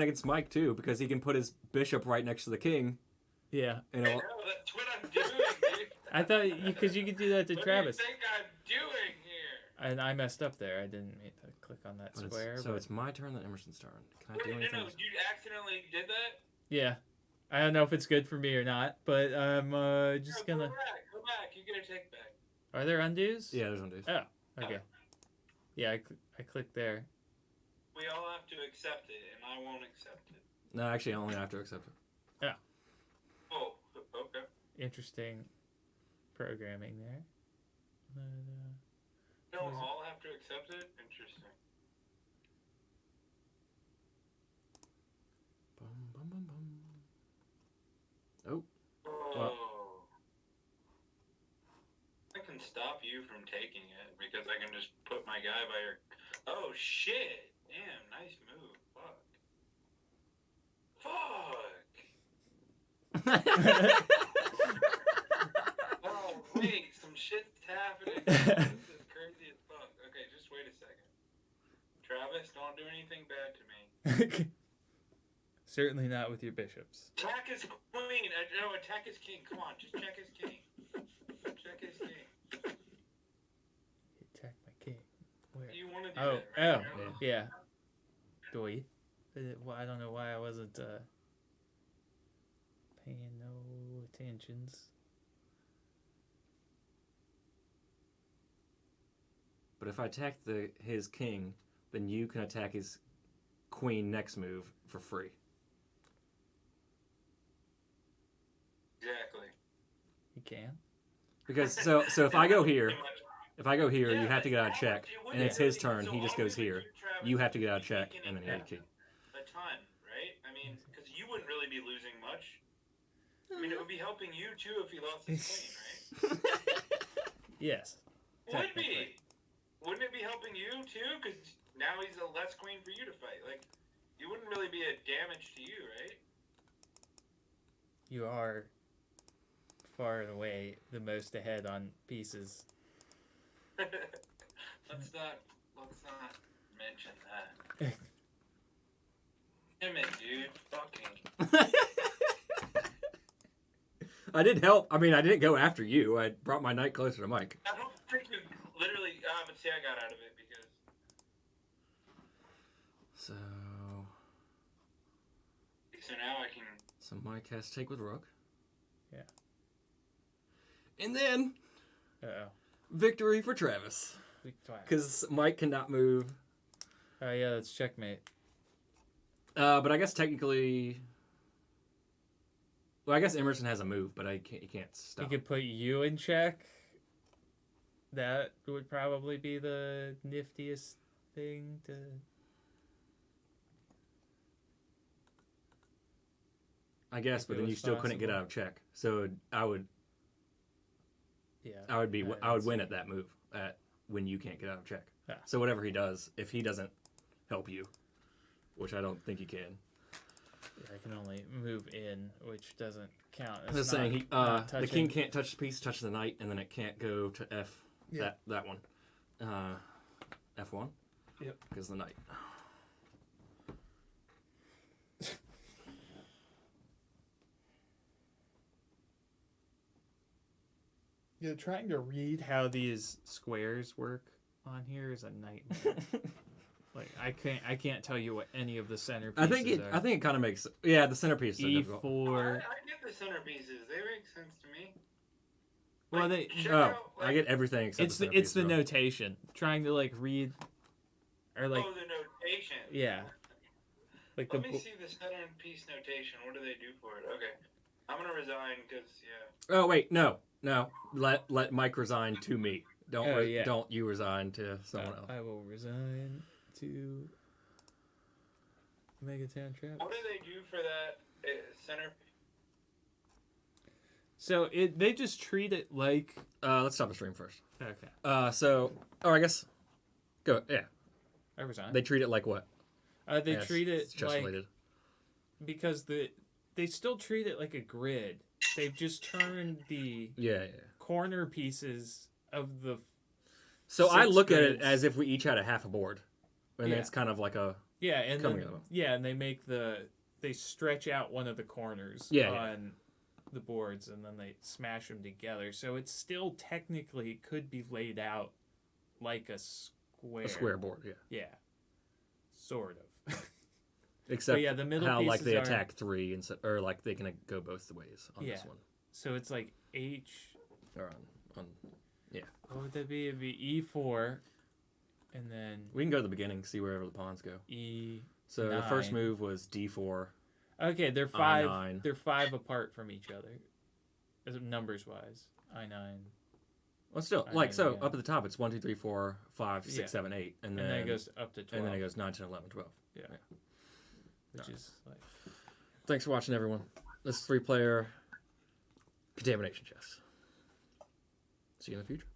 against Mike too, because he can put his bishop right next to the king. Yeah. You I know, know, that's what I'm doing, dude. I thought because you could do that to What Travis. do you think I'm doing here? And I messed up there. I didn't mean to click on that but square. so it's my turn, then Emerson's turn. Can I do Wait, anything? no, you accidentally did that? Yeah. I don't know if it's good for me or not, but I'm just No, gonna. Go back. You get a take back. Are there undos? Yeah, there's undos. Oh, okay. Yeah, I clicked there. We all have to accept it, and I won't accept it. No, actually, I only have to accept it. Oh, okay. Interesting programming there. You don't all have to accept it? Interesting. Bum, bum, bum, bum. Oh. I can stop you from taking it because I can just put my guy by your. Oh shit! Damn, nice move. Fuck. Oh, wait, some shit's happening. This is crazy as fuck. Okay, just wait a second. Travis, don't do anything bad to me. Certainly not with your bishops. Attack his queen. No, attack his king. Come on, just check his king. Check his king. Attack my king. Where? You want to do Oh, that, right? oh, yeah. Doi. Well, I don't know why I wasn't paying no attentions. But if I attack his king, then you can attack his queen next move for free. Exactly. You can? Because so if I go here, Yeah, you have to get out of check, and it's his turn. So He just all we goes would here. do, Travis, You have to is get out of be check, taking and then you get a key. a ton, right? I mean, because you wouldn't really be losing much. I mean, it would be helping you too if he lost his queen, right? Yes. Would Technically. be. Wouldn't it be helping you too? Because now he's a less queen for you to fight. Like, you wouldn't really be a damage to you, right? You are far and away the most ahead on pieces. Let's not mention that. Damn it, dude. Fucking. I did help. I mean, I didn't go after you. I brought my knight closer to Mike. I don't think you literally. But see, I got out of it because. So Now I can. So Mike has to take with rook. Yeah. And then Uh-oh. victory for Travis. Because Mike cannot move. Oh, yeah, that's checkmate. But I guess technically... Well, I guess Emerson has a move, but he can't stop. He could put you in check. That would probably be the niftiest thing to... I guess, but then you still couldn't get out of check. So I would win at that move, at when you can't get out of check. Yeah. So whatever he does, if he doesn't help you, which I don't think he can. Yeah, I can only move in, which doesn't count. I'm just saying, the king can't touch the piece, touch the knight, and then it can't go to F. Yeah. That one. F1? Yep. Because the knight. Yeah, trying to read how these squares work on here is a nightmare. Like I can't tell you what any of the centerpieces I think it kind of makes the centerpiece is difficult. E4. I get the centerpieces. They make sense to me. Well, I get everything except it's the notation. Trying to like read or like the notation. Yeah. Like Let me see the centerpiece notation. What do they do for it? Okay. I'm gonna resign because Oh wait, no. Let Mike resign to me. Don't you resign to someone else. I will resign to MangoTownTravis. What do they do for that center? So they just treat it like. Let's stop the stream first. Okay. I guess. Go. Yeah. I resign. They treat it like what? They treat it chess like related. Because they still treat it like a grid. They've just turned the corner pieces of the. So I look at it grids. as if we each had a half a board, and then it's kind of like a and they make they stretch out one of the corners on the boards, and then they smash them together. So it still technically could be laid out like a square. A square board, yeah. Yeah, sort of. Except the middle how like pieces they are, attack three instead, or like they can go both ways on this one. So it's like H. Or on. What would that be? It'd be E4, and then We can go to the beginning, see wherever the pawns go. E. So the first move was D4. Okay, they're five. I9. They're 5 apart from each other, numbers wise. I9. Well, still up at the top, it's 1, 2, 3, 4, 5, 6, 7, 8, and then it goes up to 12. And then it goes 9, 10, 11, 12. Yeah. Which is like. Thanks for watching, everyone. This is 3 Player Contamination Chess. See you in the future.